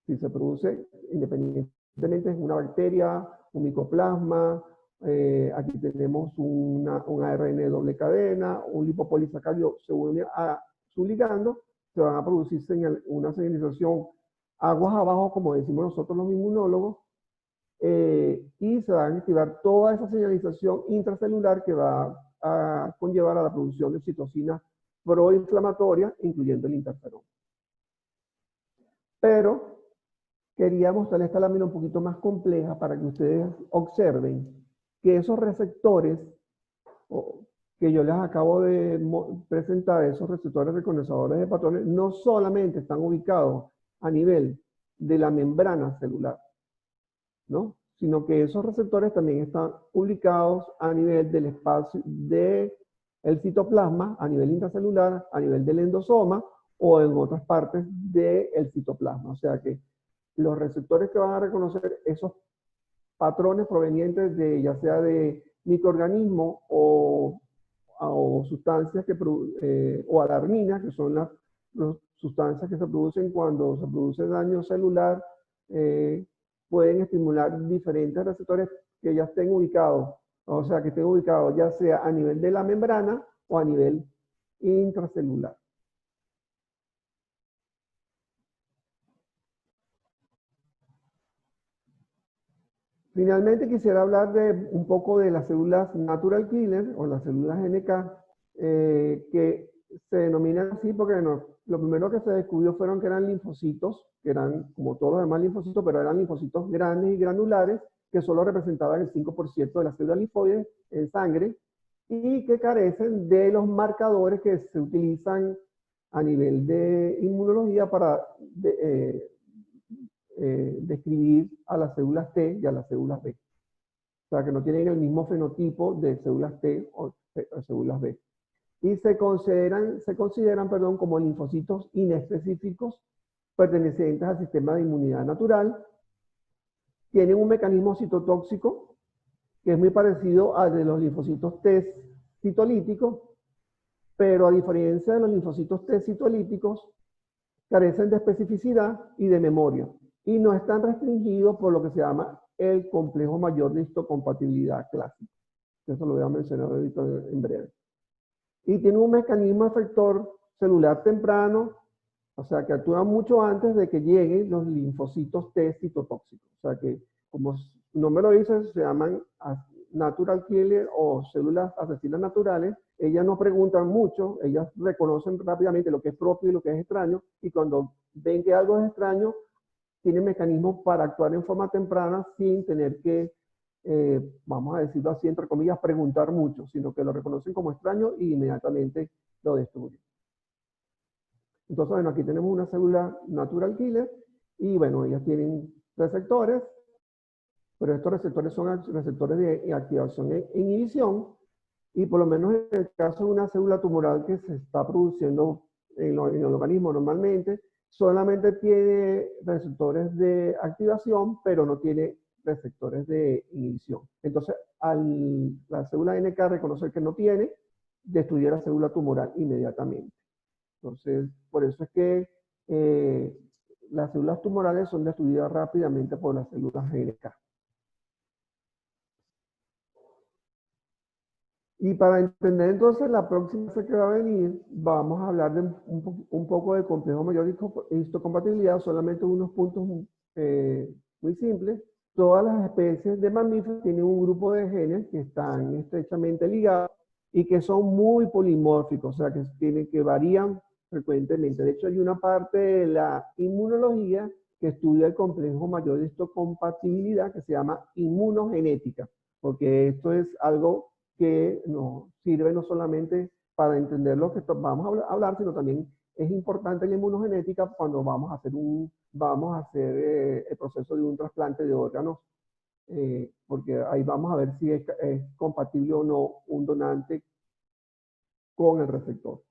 si se produce independientemente es una bacteria, un micoplasma, aquí tenemos un ARN de doble cadena, un lipopolisacárido se une a su ligando, se van a producir una señalización aguas abajo, como decimos nosotros los inmunólogos, y se va a activar toda esa señalización intracelular que va a conllevar a la producción de citocinas proinflamatorias, incluyendo el interferón. Pero quería mostrarles esta lámina un poquito más compleja para que ustedes observen que esos receptores que yo les acabo de presentar, esos receptores reconocedores de patrones, no solamente están ubicados a nivel de la membrana celular, ¿no? Sino que esos receptores también están ubicados a nivel del espacio del citoplasma, a nivel intracelular, a nivel del endosoma o en otras partes del citoplasma. O sea que los receptores que van a reconocer esos patrones provenientes de ya sea de microorganismos o sustancias o alarminas, que son las sustancias que se producen cuando se produce daño celular, pueden estimular diferentes receptores que ya estén ubicados, o sea, que estén ubicados ya sea a nivel de la membrana o a nivel intracelular. Finalmente quisiera hablar de un poco de las células natural killer o las células NK, que se denominan así porque lo primero que se descubrió fueron que eran linfocitos, que eran como todos los demás linfocitos, pero eran linfocitos grandes y granulares que solo representaban el 5% de las células linfoides en sangre y que carecen de los marcadores que se utilizan a nivel de inmunología para describir a las células T y a las células B. O sea, que no tienen el mismo fenotipo de células T o células B. Y se consideran como linfocitos inespecíficos pertenecientes al sistema de inmunidad natural. Tienen un mecanismo citotóxico que es muy parecido al de los linfocitos T citolíticos, pero a diferencia de los linfocitos T citolíticos, carecen de especificidad y de memoria, y no están restringidos por lo que se llama el complejo mayor de histocompatibilidad clásico. Eso lo voy a mencionar ahorita en breve. Y tiene un mecanismo efector celular temprano, o sea, que actúa mucho antes de que lleguen los linfocitos T citotóxicos. O sea, que como no me lo dice, se llaman natural killer o células asesinas naturales. Ellas no preguntan mucho, ellas reconocen rápidamente lo que es propio y lo que es extraño, y cuando ven que algo es extraño, tienen mecanismos para actuar en forma temprana sin tener que, vamos a decirlo así, entre comillas, preguntar mucho, sino que lo reconocen como extraño y inmediatamente lo destruyen. Entonces, bueno, aquí tenemos una célula natural killer y bueno, ellas tienen receptores, pero estos receptores son receptores de activación e inhibición, y por lo menos en el caso de una célula tumoral que se está produciendo en el organismo normalmente, solamente tiene receptores de activación, pero no tiene receptores de inhibición. Entonces, al la célula NK reconocer que no tiene, destruye la célula tumoral inmediatamente. Entonces, por eso es que las células tumorales son destruidas rápidamente por las células NK. Y para entender entonces la próxima vez que va a venir, vamos a hablar de un poco de complejo mayor de histocompatibilidad, solamente unos puntos muy simples. Todas las especies de mamíferos tienen un grupo de genes que están estrechamente ligados y que son muy polimórficos, o sea, que varían frecuentemente. De hecho, hay una parte de la inmunología que estudia el complejo mayor de histocompatibilidad que se llama inmunogenética, porque esto es algo que nos sirve no solamente para entender lo que vamos a hablar, sino también es importante la inmunogenética cuando vamos a hacer el proceso de un trasplante de órganos, porque ahí vamos a ver si es compatible o no un donante con el receptor.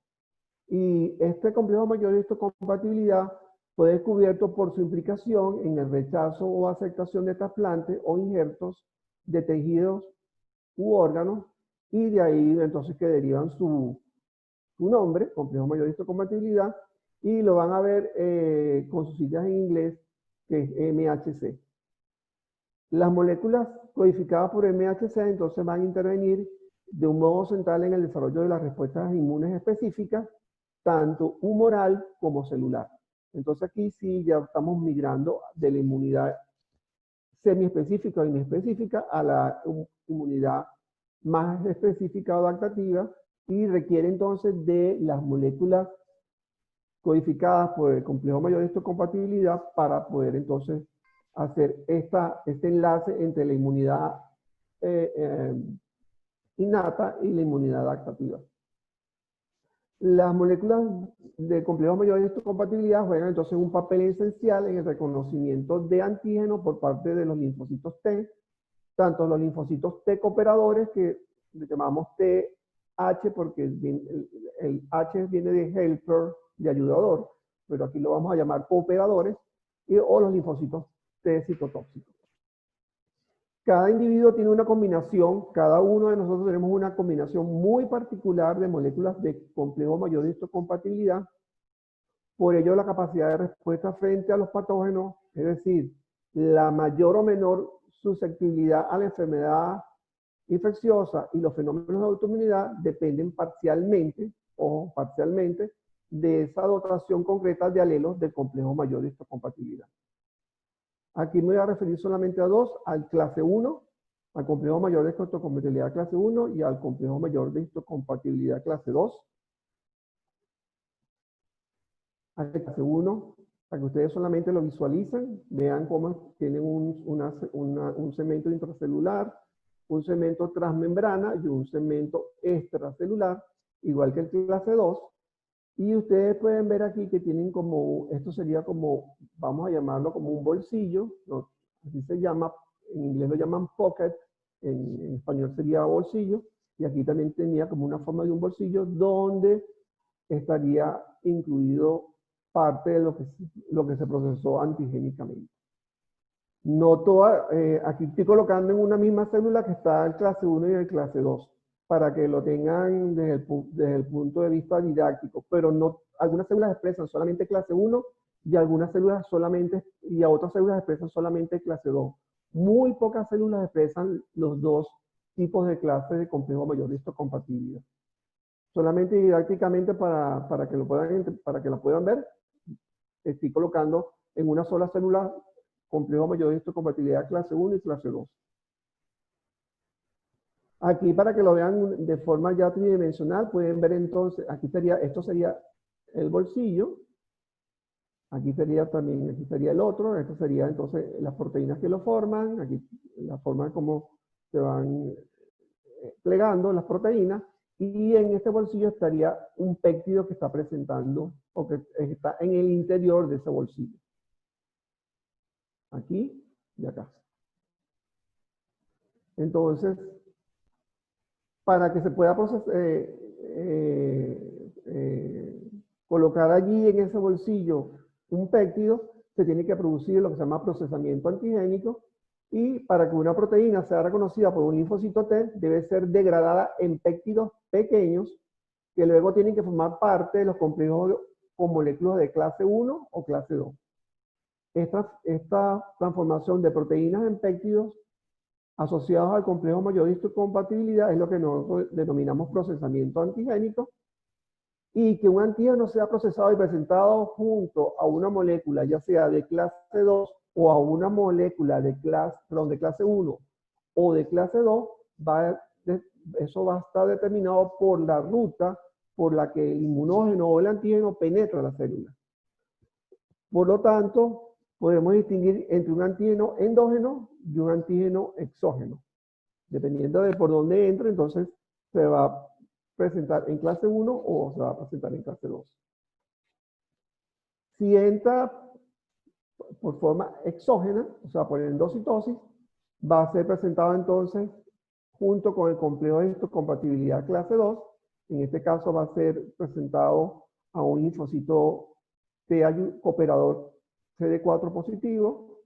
Y este complejo mayor de histocompatibilidad puede ser cubierto por su implicación en el rechazo o aceptación de trasplantes o injertos de tejidos u órganos, y de ahí entonces que derivan su nombre, complejo mayor de histocompatibilidad, y lo van a ver con sus siglas en inglés, que es MHC. Las moléculas codificadas por MHC entonces van a intervenir de un modo central en el desarrollo de las respuestas inmunes específicas, tanto humoral como celular. Entonces aquí sí ya estamos migrando de la inmunidad semiespecífica o inespecífica a la inmunidad más específica o adaptativa, y requiere entonces de las moléculas codificadas por el complejo mayor de histocompatibilidad para poder entonces hacer este enlace entre la inmunidad innata y la inmunidad adaptativa. Las moléculas de complejo mayor de histocompatibilidad juegan entonces un papel esencial en el reconocimiento de antígenos por parte de los linfocitos T, tanto los linfocitos T cooperadores, que le llamamos TH porque el H viene de helper, de ayudador, pero aquí lo vamos a llamar cooperadores, o los linfocitos T citotóxicos. Cada individuo tiene una combinación, cada uno de nosotros tenemos una combinación muy particular de moléculas de complejo mayor de histocompatibilidad. Por ello, la capacidad de respuesta frente a los patógenos, es decir, la mayor o menor susceptibilidad a la enfermedad infecciosa y los fenómenos de autoinmunidad dependen parcialmente de esa dotación concreta de alelos del complejo mayor de histocompatibilidad. Aquí me voy a referir solamente a dos: al clase 1, al complejo mayor de histocompatibilidad clase 1, y al complejo mayor de histocompatibilidad clase 2. Al clase 1, para que ustedes solamente lo visualicen, vean cómo tienen un segmento intracelular, un segmento transmembrana y un segmento extracelular, igual que el clase 2. Y ustedes pueden ver aquí que tienen como, esto sería como, vamos a llamarlo como un bolsillo, ¿no? Así se llama, en inglés lo llaman pocket, en español sería bolsillo, y aquí también tenía como una forma de un bolsillo donde estaría incluido parte de lo que se procesó antigénicamente. No toda, aquí estoy colocando en una misma célula que está el clase 1 y el clase 2, para que lo tengan desde el punto de vista didáctico, pero no, algunas células expresan solamente clase 1 y algunas células solamente, y a otras células expresan solamente clase 2. Muy pocas células expresan los dos tipos de clases de complejo mayor de histocompatibilidad. Solamente didácticamente para que la puedan ver, estoy colocando en una sola célula complejo mayor de histocompatibilidad clase 1 y clase 2. Aquí, para que lo vean de forma ya tridimensional, pueden ver entonces, esto sería el bolsillo, aquí sería el otro, esto sería entonces las proteínas que lo forman, aquí la forma como se van plegando las proteínas, y en este bolsillo estaría un péptido que está presentando, o que está en el interior de ese bolsillo. Aquí y acá. Entonces, para que se pueda colocar allí en ese bolsillo un péptido, se tiene que producir lo que se llama procesamiento antigénico, y para que una proteína sea reconocida por un linfocito T, debe ser degradada en péptidos pequeños que luego tienen que formar parte de los complejos con moléculas de clase 1 o clase 2. Esta transformación de proteínas en péptidos asociados al complejo mayor de histocompatibilidad es lo que nosotros denominamos procesamiento antigénico, y que un antígeno sea procesado y presentado junto a una molécula, ya sea de clase 2 o a una molécula de clase 1 o de clase 2, eso va a estar determinado por la ruta por la que el inmunógeno o el antígeno penetra la célula. Por lo tanto, podemos distinguir entre un antígeno endógeno y un antígeno exógeno. Dependiendo de por dónde entre, entonces se va a presentar en clase 1 o se va a presentar en clase 2. Si entra por forma exógena, o sea, por endocitosis, va a ser presentado entonces junto con el complejo de histocompatibilidad clase 2. En este caso va a ser presentado a un linfocito T cooperador CD4 positivo.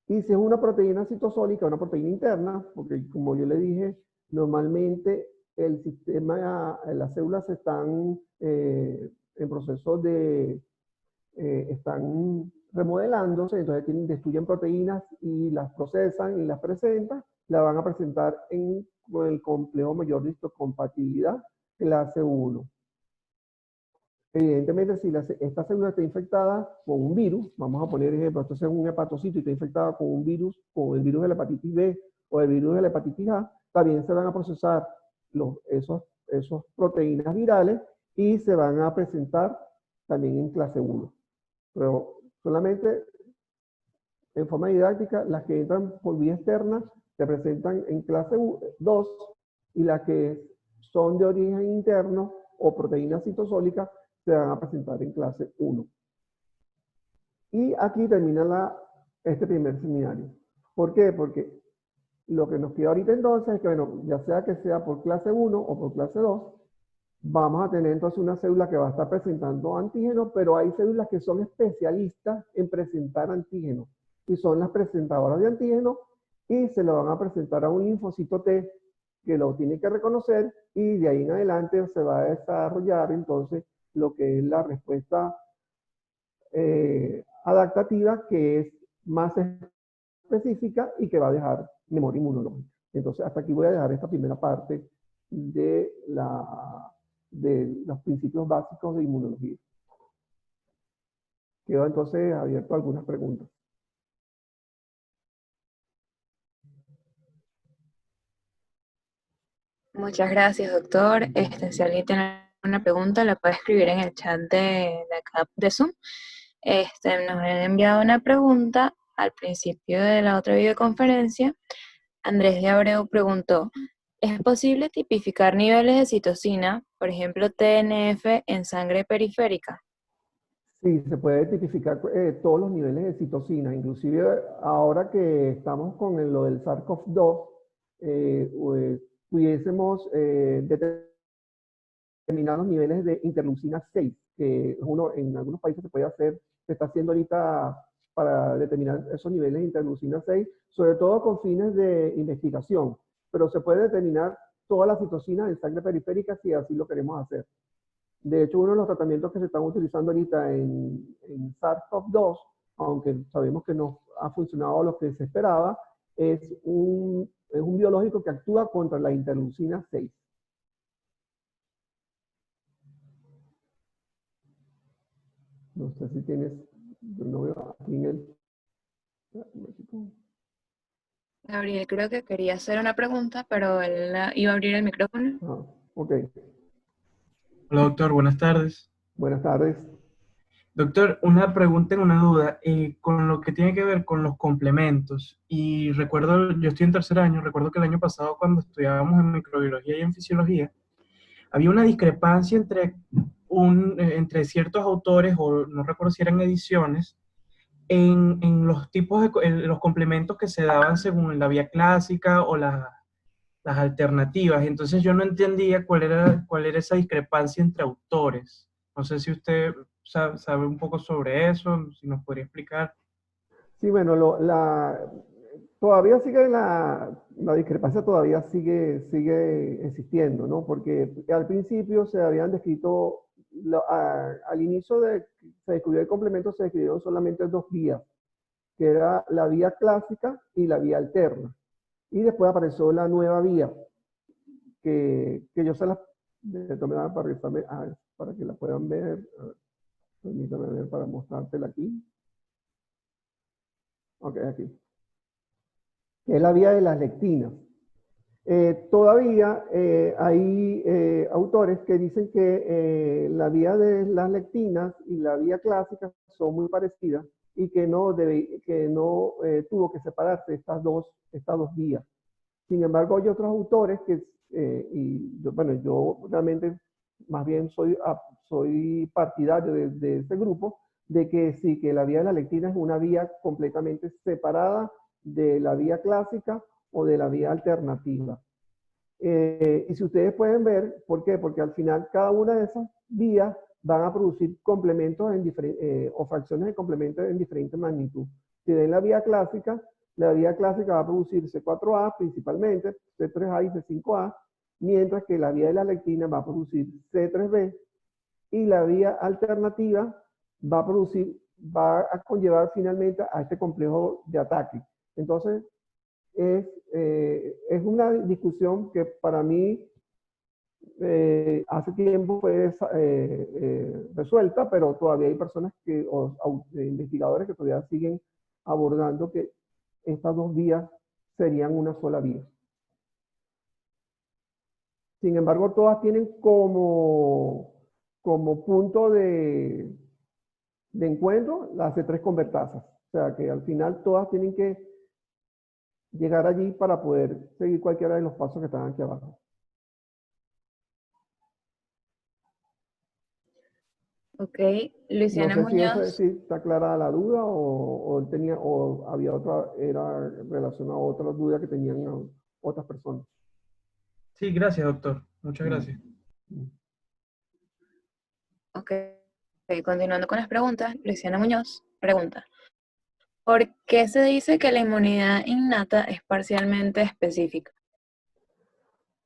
Y si es una proteína citosólica, una proteína interna, porque como yo le dije, normalmente el sistema, las células están en proceso de, están remodelándose, entonces destruyen proteínas y las procesan y las presentan, la van a presentar con el complejo mayor de histocompatibilidad, clase 1. Evidentemente, si esta célula está infectada con un virus, vamos a poner ejemplo, esto es un hepatocito y está infectada con un virus, con el virus de la hepatitis B o el virus de la hepatitis A, también se van a procesar esos proteínas virales y se van a presentar también en clase 1. Pero solamente en forma didáctica, las que entran por vía externa se presentan en clase 2 y las que son de origen interno o proteínas citosólicas se van a presentar en clase 1. Y aquí termina este primer seminario. ¿Por qué? Porque lo que nos queda ahorita entonces es que, bueno, ya sea que sea por clase 1 o por clase 2, vamos a tener entonces una célula que va a estar presentando antígenos, pero hay células que son especialistas en presentar antígenos y son las presentadoras de antígenos y se lo van a presentar a un linfocito T que lo tiene que reconocer y de ahí en adelante se va a desarrollar entonces lo que es la respuesta adaptativa, que es más específica y que va a dejar memoria inmunológica. Entonces, hasta aquí voy a dejar esta primera parte de los principios básicos de inmunología. Quedo entonces abierto a algunas preguntas.
Muchas gracias, doctor. Si alguien tiene una pregunta, la puede escribir en el chat de acá de Zoom. Nos han enviado una pregunta al principio de la otra videoconferencia. Andrés de Abreu preguntó, ¿es posible tipificar niveles de citocina, por ejemplo TNF, en sangre periférica?
Sí, se puede tipificar todos los niveles de citocina, inclusive ahora que estamos con lo del SARS-CoV-2, pues, pudiésemos determinar los niveles de interleucina 6, que uno en algunos países se puede hacer, se está haciendo ahorita para determinar esos niveles de interleucina 6, sobre todo con fines de investigación, pero se puede determinar toda la citocina en sangre periférica si así lo queremos hacer. De hecho, uno de los tratamientos que se están utilizando ahorita en SARS-CoV-2, aunque sabemos que no ha funcionado lo que se esperaba, es un biológico que actúa contra la interleucina 6. No sé si tienes, yo no veo aquí en el...
Gabriel creo que quería hacer una pregunta, pero él iba a abrir el micrófono.
Ah, ok.
Hola doctor, buenas tardes.
Buenas tardes.
Doctor, una pregunta y una duda, con lo que tiene que ver con los complementos. Y recuerdo, yo estoy en tercer año, recuerdo que el año pasado cuando estudiábamos en microbiología y en fisiología, había una discrepancia entre ciertos autores, o no recuerdo si eran ediciones, en los tipos en los complementos que se daban según la vía clásica o las alternativas. Entonces yo no entendía cuál era esa discrepancia entre autores. No sé si usted sabe un poco sobre eso, si nos podría explicar.
Sí, bueno, todavía sigue la discrepancia, todavía sigue existiendo, ¿no? Porque al principio se habían descrito, al inicio de que se descubrió el complemento, se describieron solamente dos vías, que era la vía clásica y la vía alterna. Y después apareció la nueva vía, que yo se las tomé para que la puedan ver. A ver, permítame ver para mostrártela aquí. Ok, aquí. Que es la vía de las lectinas. Todavía hay autores que dicen que la vía de las lectinas y la vía clásica son muy parecidas y que no tuvo que separarse estas dos vías. Sin embargo, hay otros autores que, bueno, yo realmente más bien soy partidario de ese grupo, de que sí, que la vía de la lectina es una vía completamente separada de la vía clásica o de la vía alternativa. Y si ustedes pueden ver, ¿por qué? Porque al final cada una de esas vías van a producir complementos o fracciones de complementos en diferente magnitud. Si ven la vía clásica va a producir C4A principalmente, C3A y C5A, mientras que la vía de la lectina va a producir C3B, y la vía alternativa va a conllevar finalmente a este complejo de ataque. Entonces, es una discusión que para mí hace tiempo fue resuelta, pero todavía hay personas investigadores que todavía siguen abordando que estas dos vías serían una sola vía. Sin embargo, todas tienen como punto de encuentro las C3 convertasas. O sea que al final todas tienen que llegar allí para poder seguir cualquiera de los pasos que están aquí abajo.
Ok, Luciana
No sé
Muñoz.
si está clara la duda o había otra, era relacionada a otra duda que tenían otras personas.
Sí, gracias, doctor. Muchas
Mm.
gracias.
Ok, continuando con las preguntas, Luciana Muñoz pregunta, ¿por qué se dice que la inmunidad innata es parcialmente específica?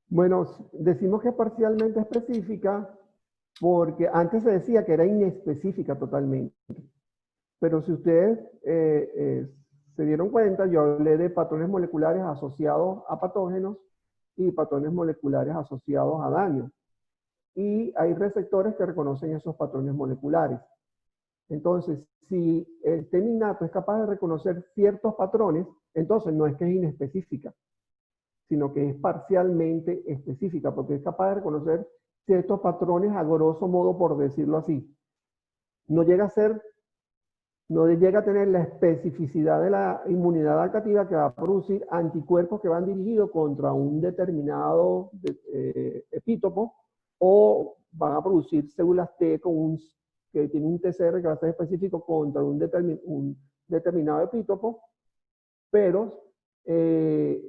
Bueno, decimos que es parcialmente específica porque antes se decía que era inespecífica totalmente. Pero si ustedes se dieron cuenta, yo hablé de patrones moleculares asociados a patógenos y patrones moleculares asociados a daño. Y hay receptores que reconocen esos patrones moleculares. Entonces, si el sistema innato es capaz de reconocer ciertos patrones, entonces no es que es inespecífica, sino que es parcialmente específica, porque es capaz de reconocer ciertos patrones a grosso modo, por decirlo así. No llega a tener la especificidad de la inmunidad adaptativa que va a producir anticuerpos que van dirigidos contra un determinado epítopo, o van a producir células T que tienen un TCR que va a ser específico contra un determinado epítopo, pero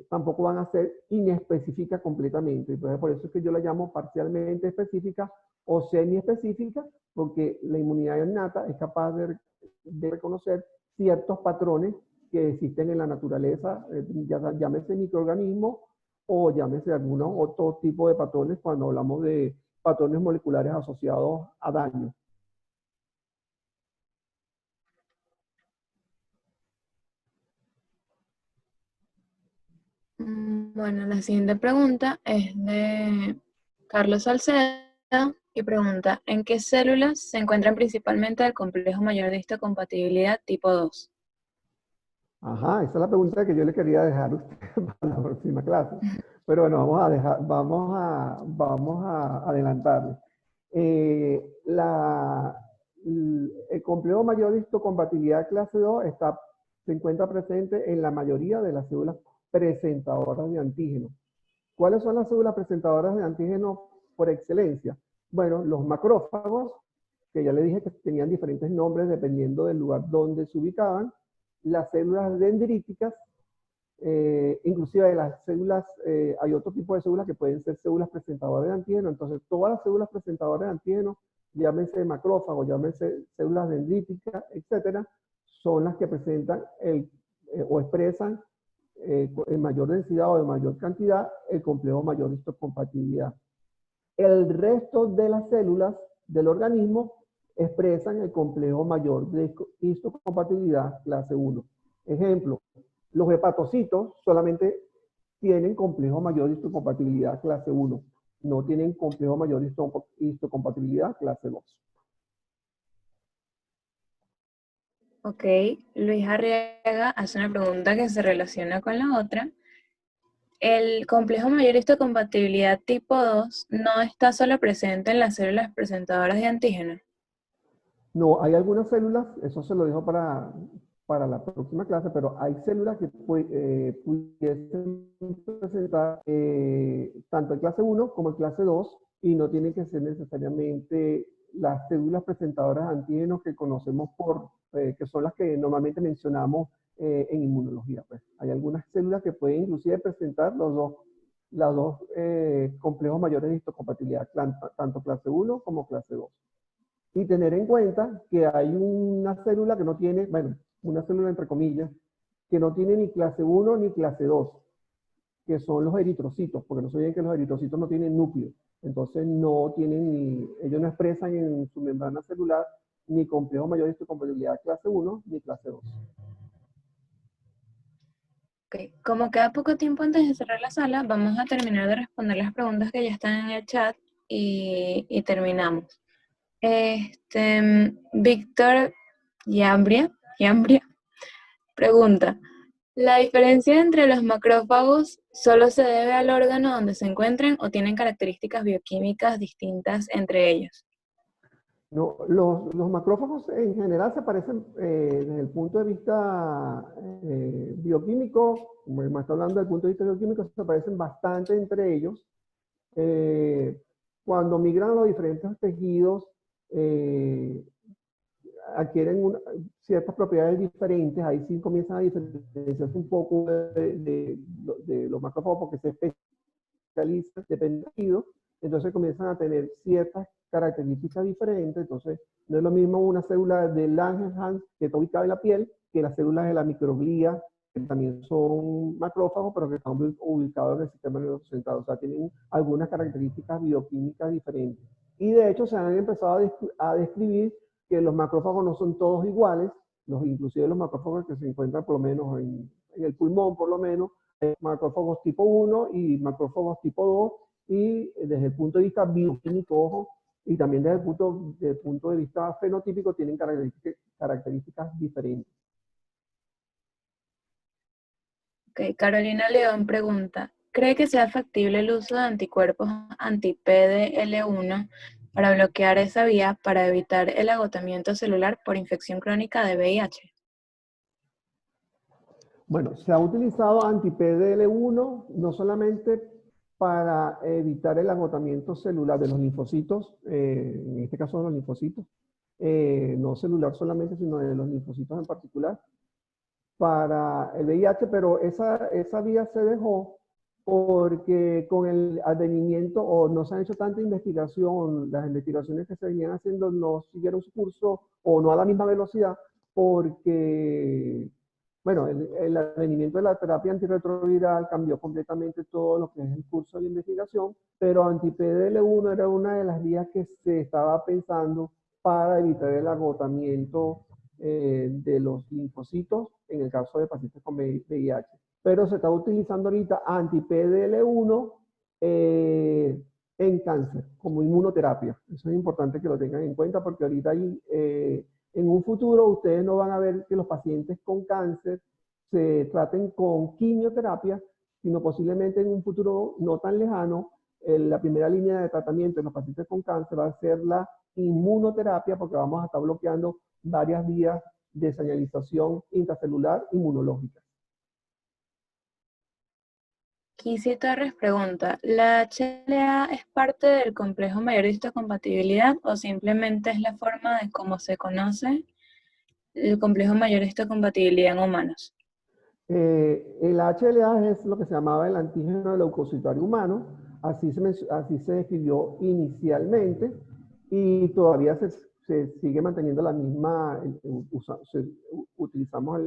tampoco van a ser inespecíficas completamente. Entonces, por eso es que yo la llamo parcialmente específica o semi-específica, porque la inmunidad innata es capaz de reconocer ciertos patrones que existen en la naturaleza, llámese microorganismos o llámese algún otro tipo de patrones cuando hablamos de patrones moleculares asociados a daño.
Bueno, la siguiente pregunta es de Carlos Salcedo y pregunta, ¿en qué células se encuentran principalmente el complejo mayor de histocompatibilidad tipo 2?
Ajá, esa es la pregunta que yo le quería dejar a usted para la próxima clase. Pero bueno, vamos a adelantarle. El complejo mayor de histocompatibilidad clase 2 se encuentra presente en la mayoría de las células presentadoras de antígenos. ¿Cuáles son las células presentadoras de antígenos por excelencia? Bueno, los macrófagos, que ya le dije que tenían diferentes nombres dependiendo del lugar donde se ubicaban, las células dendríticas, inclusive de las células, hay otro tipo de células que pueden ser células presentadoras de antígeno. Entonces, todas las células presentadoras de antígeno, llámense macrófagos, llámense células dendríticas, etcétera, son las que presentan o expresan en mayor densidad o en mayor cantidad el complejo mayor de histocompatibilidad. El resto de las células del organismo expresan el complejo mayor de histocompatibilidad clase 1. Ejemplo, los hepatocitos solamente tienen complejo mayor de histocompatibilidad clase 1, no tienen complejo mayor de histocompatibilidad clase 2.
Ok, Luis Arriaga hace una pregunta que se relaciona con la otra. El complejo mayor histocompatibilidad tipo 2 no está solo presente en las células presentadoras de antígenos.
No, hay algunas células, eso se lo dejo para la próxima clase, pero hay células que pudiesen presentar tanto en clase 1 como en clase 2 y no tienen que ser necesariamente las células presentadoras de antígenos que conocemos que son las que normalmente mencionamos en inmunología. Pues. Hay algunas células que pueden inclusive presentar los dos complejos mayores de histocompatibilidad, tanto clase 1 como clase 2. y tener en cuenta que hay una célula que no tiene, bueno, una célula entre comillas, que no tiene ni clase 1 ni clase 2, que son los eritrocitos, porque no se olviden que los eritrocitos no tienen núcleo, entonces no tienen ni, ellos no expresan en su membrana celular ni complejo mayor de histocompatibilidad clase 1 ni clase 2.
Ok, como queda poco tiempo antes de cerrar la sala, vamos a terminar de responder las preguntas que ya están en el chat y terminamos. Víctor Yambria pregunta, ¿la diferencia entre los macrófagos solo se debe al órgano donde se encuentran o tienen características bioquímicas distintas entre ellos?
No, los macrófagos en general se parecen desde el punto de vista bioquímico, como me está hablando desde el punto de vista bioquímico, se parecen bastante entre ellos. Cuando migran a los diferentes tejidos, adquieren ciertas propiedades diferentes, ahí sí comienzan a diferenciarse un poco de los macrófagos porque se especializan, depende del tejido, entonces comienzan a tener ciertas características diferentes, entonces no es lo mismo una célula de Langerhans que está ubicada en la piel que las células de la microglía, que también son macrófagos, pero que están ubicados en el sistema nervioso central, o sea, tienen algunas características bioquímicas diferentes. Y de hecho se han empezado a describir que los macrófagos no son todos iguales, inclusive los macrófagos que se encuentran por lo menos en el pulmón, por lo menos, macrófagos tipo 1 y macrófagos tipo 2, y desde el punto de vista bioquímico, ojo, y también desde el punto de vista fenotípico tienen características diferentes.
Ok, Carolina León pregunta, ¿cree que sea factible el uso de anticuerpos anti-PDL1 para bloquear esa vía para evitar el agotamiento celular por infección crónica de VIH?
Bueno, se ha utilizado anti-PDL1 no solamente para evitar el agotamiento celular de los linfocitos, en este caso de los linfocitos, no celular solamente, sino de los linfocitos en particular, para el VIH, pero esa vía se dejó porque con el advenimiento, o no se han hecho tanta investigación, las investigaciones que se venían haciendo no siguieron su curso o no a la misma velocidad, porque, bueno, el advenimiento de la terapia antirretroviral cambió completamente todo lo que es el curso de investigación, pero anti-PDL1 era una de las vías que se estaba pensando para evitar el agotamiento de los linfocitos en el caso de pacientes con VIH. Pero se está utilizando ahorita anti-PDL1 en cáncer, como inmunoterapia. Eso es importante que lo tengan en cuenta porque ahorita en un futuro ustedes no van a ver que los pacientes con cáncer se traten con quimioterapia, sino posiblemente en un futuro no tan lejano, la primera línea de tratamiento en los pacientes con cáncer va a ser la inmunoterapia porque vamos a estar bloqueando varias vías de señalización intracelular inmunológica.
Kissy Torres pregunta, ¿la HLA es parte del complejo mayor de histocompatibilidad o simplemente es la forma de cómo se conoce el complejo mayor de histocompatibilidad en humanos?
El HLA es lo que se llamaba el antígeno leucocitario humano, así se describió inicialmente y todavía se sigue manteniendo la misma, utilizamos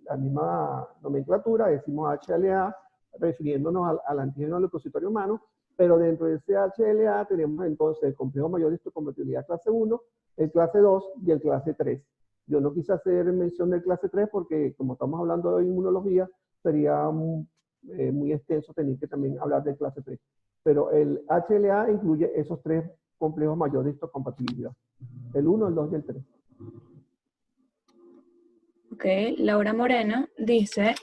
la misma nomenclatura, decimos HLA, refiriéndonos al antígeno leucocitario humano, pero dentro de ese HLA tenemos entonces el complejo mayor de histocompatibilidad clase 1, el clase 2 y el clase 3. Yo no quise hacer mención del clase 3 porque como estamos hablando de inmunología, sería muy extenso tener que también hablar del clase 3. Pero el HLA incluye esos tres complejos mayores de histocompatibilidad. El 1, el 2 y el 3.
Ok, Laura Moreno dice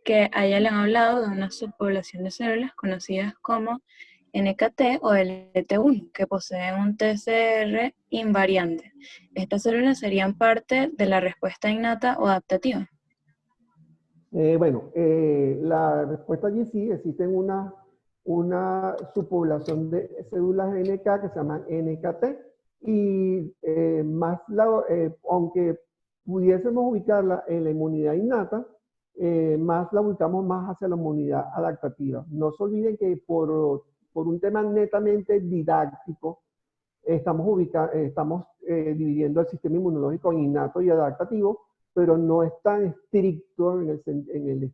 que a ella le han hablado de una subpoblación de células conocidas como NKT o LT1, que poseen un TCR invariante. ¿Estas células serían parte de la respuesta innata o adaptativa?
La respuesta allí sí, existen una subpoblación de células NK que se llaman NKT y aunque pudiésemos ubicarla en la inmunidad innata, más la ubicamos más hacia la inmunidad adaptativa. No se olviden que por un tema netamente didáctico, estamos dividiendo el sistema inmunológico en innato y adaptativo, pero no es tan estricto desde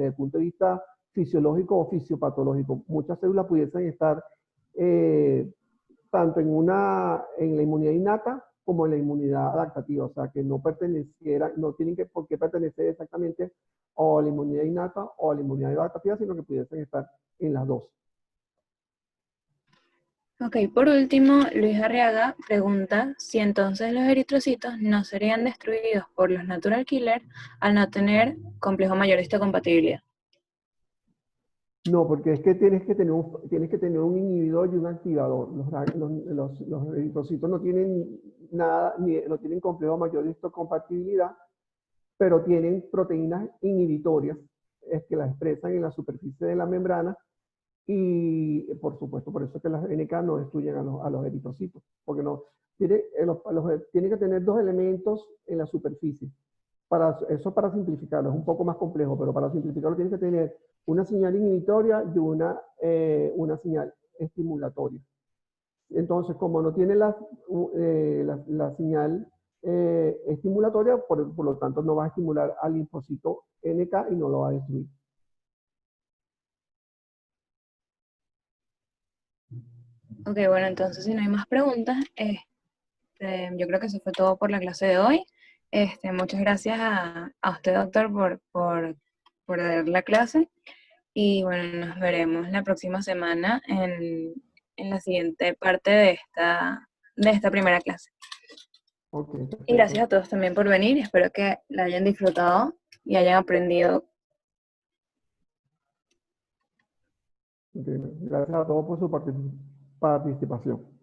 el punto de vista fisiológico o fisiopatológico. Muchas células pudiesen estar tanto en la inmunidad innata como en la inmunidad adaptativa, o sea, que no tienen por qué pertenecer exactamente o a la inmunidad innata o a la inmunidad adaptativa, sino que pudiesen estar en las dos.
Ok, por último, Luis Arriaga pregunta si entonces los eritrocitos no serían destruidos por los natural killer al no tener complejo mayor de histocompatibilidad.
No, porque es que tienes que tener un inhibidor y un activador. Los eritrocitos no tienen nada, no tienen complejo mayor de histocompatibilidad, pero tienen proteínas inhibitorias que las expresan en la superficie de la membrana y, por supuesto, por eso es que las NK no destruyen a los eritrocitos, porque tiene que tener dos elementos en la superficie. Eso para simplificarlo, es un poco más complejo, pero para simplificarlo tienes que tener una señal inhibitoria y una señal estimulatoria. Entonces, como no tiene la señal estimulatoria, por lo tanto no va a estimular al linfocito NK y no lo va a destruir.
Ok, bueno, entonces si no hay más preguntas, yo creo que eso fue todo por la clase de hoy. Muchas gracias a usted, doctor, por dar la clase. Y bueno, nos veremos la próxima semana en la siguiente parte de esta primera clase.
Okay,
Y
perfecto.
gracias a todos también por venir. Espero que la hayan disfrutado y hayan aprendido.
Okay, gracias a todos por su participación.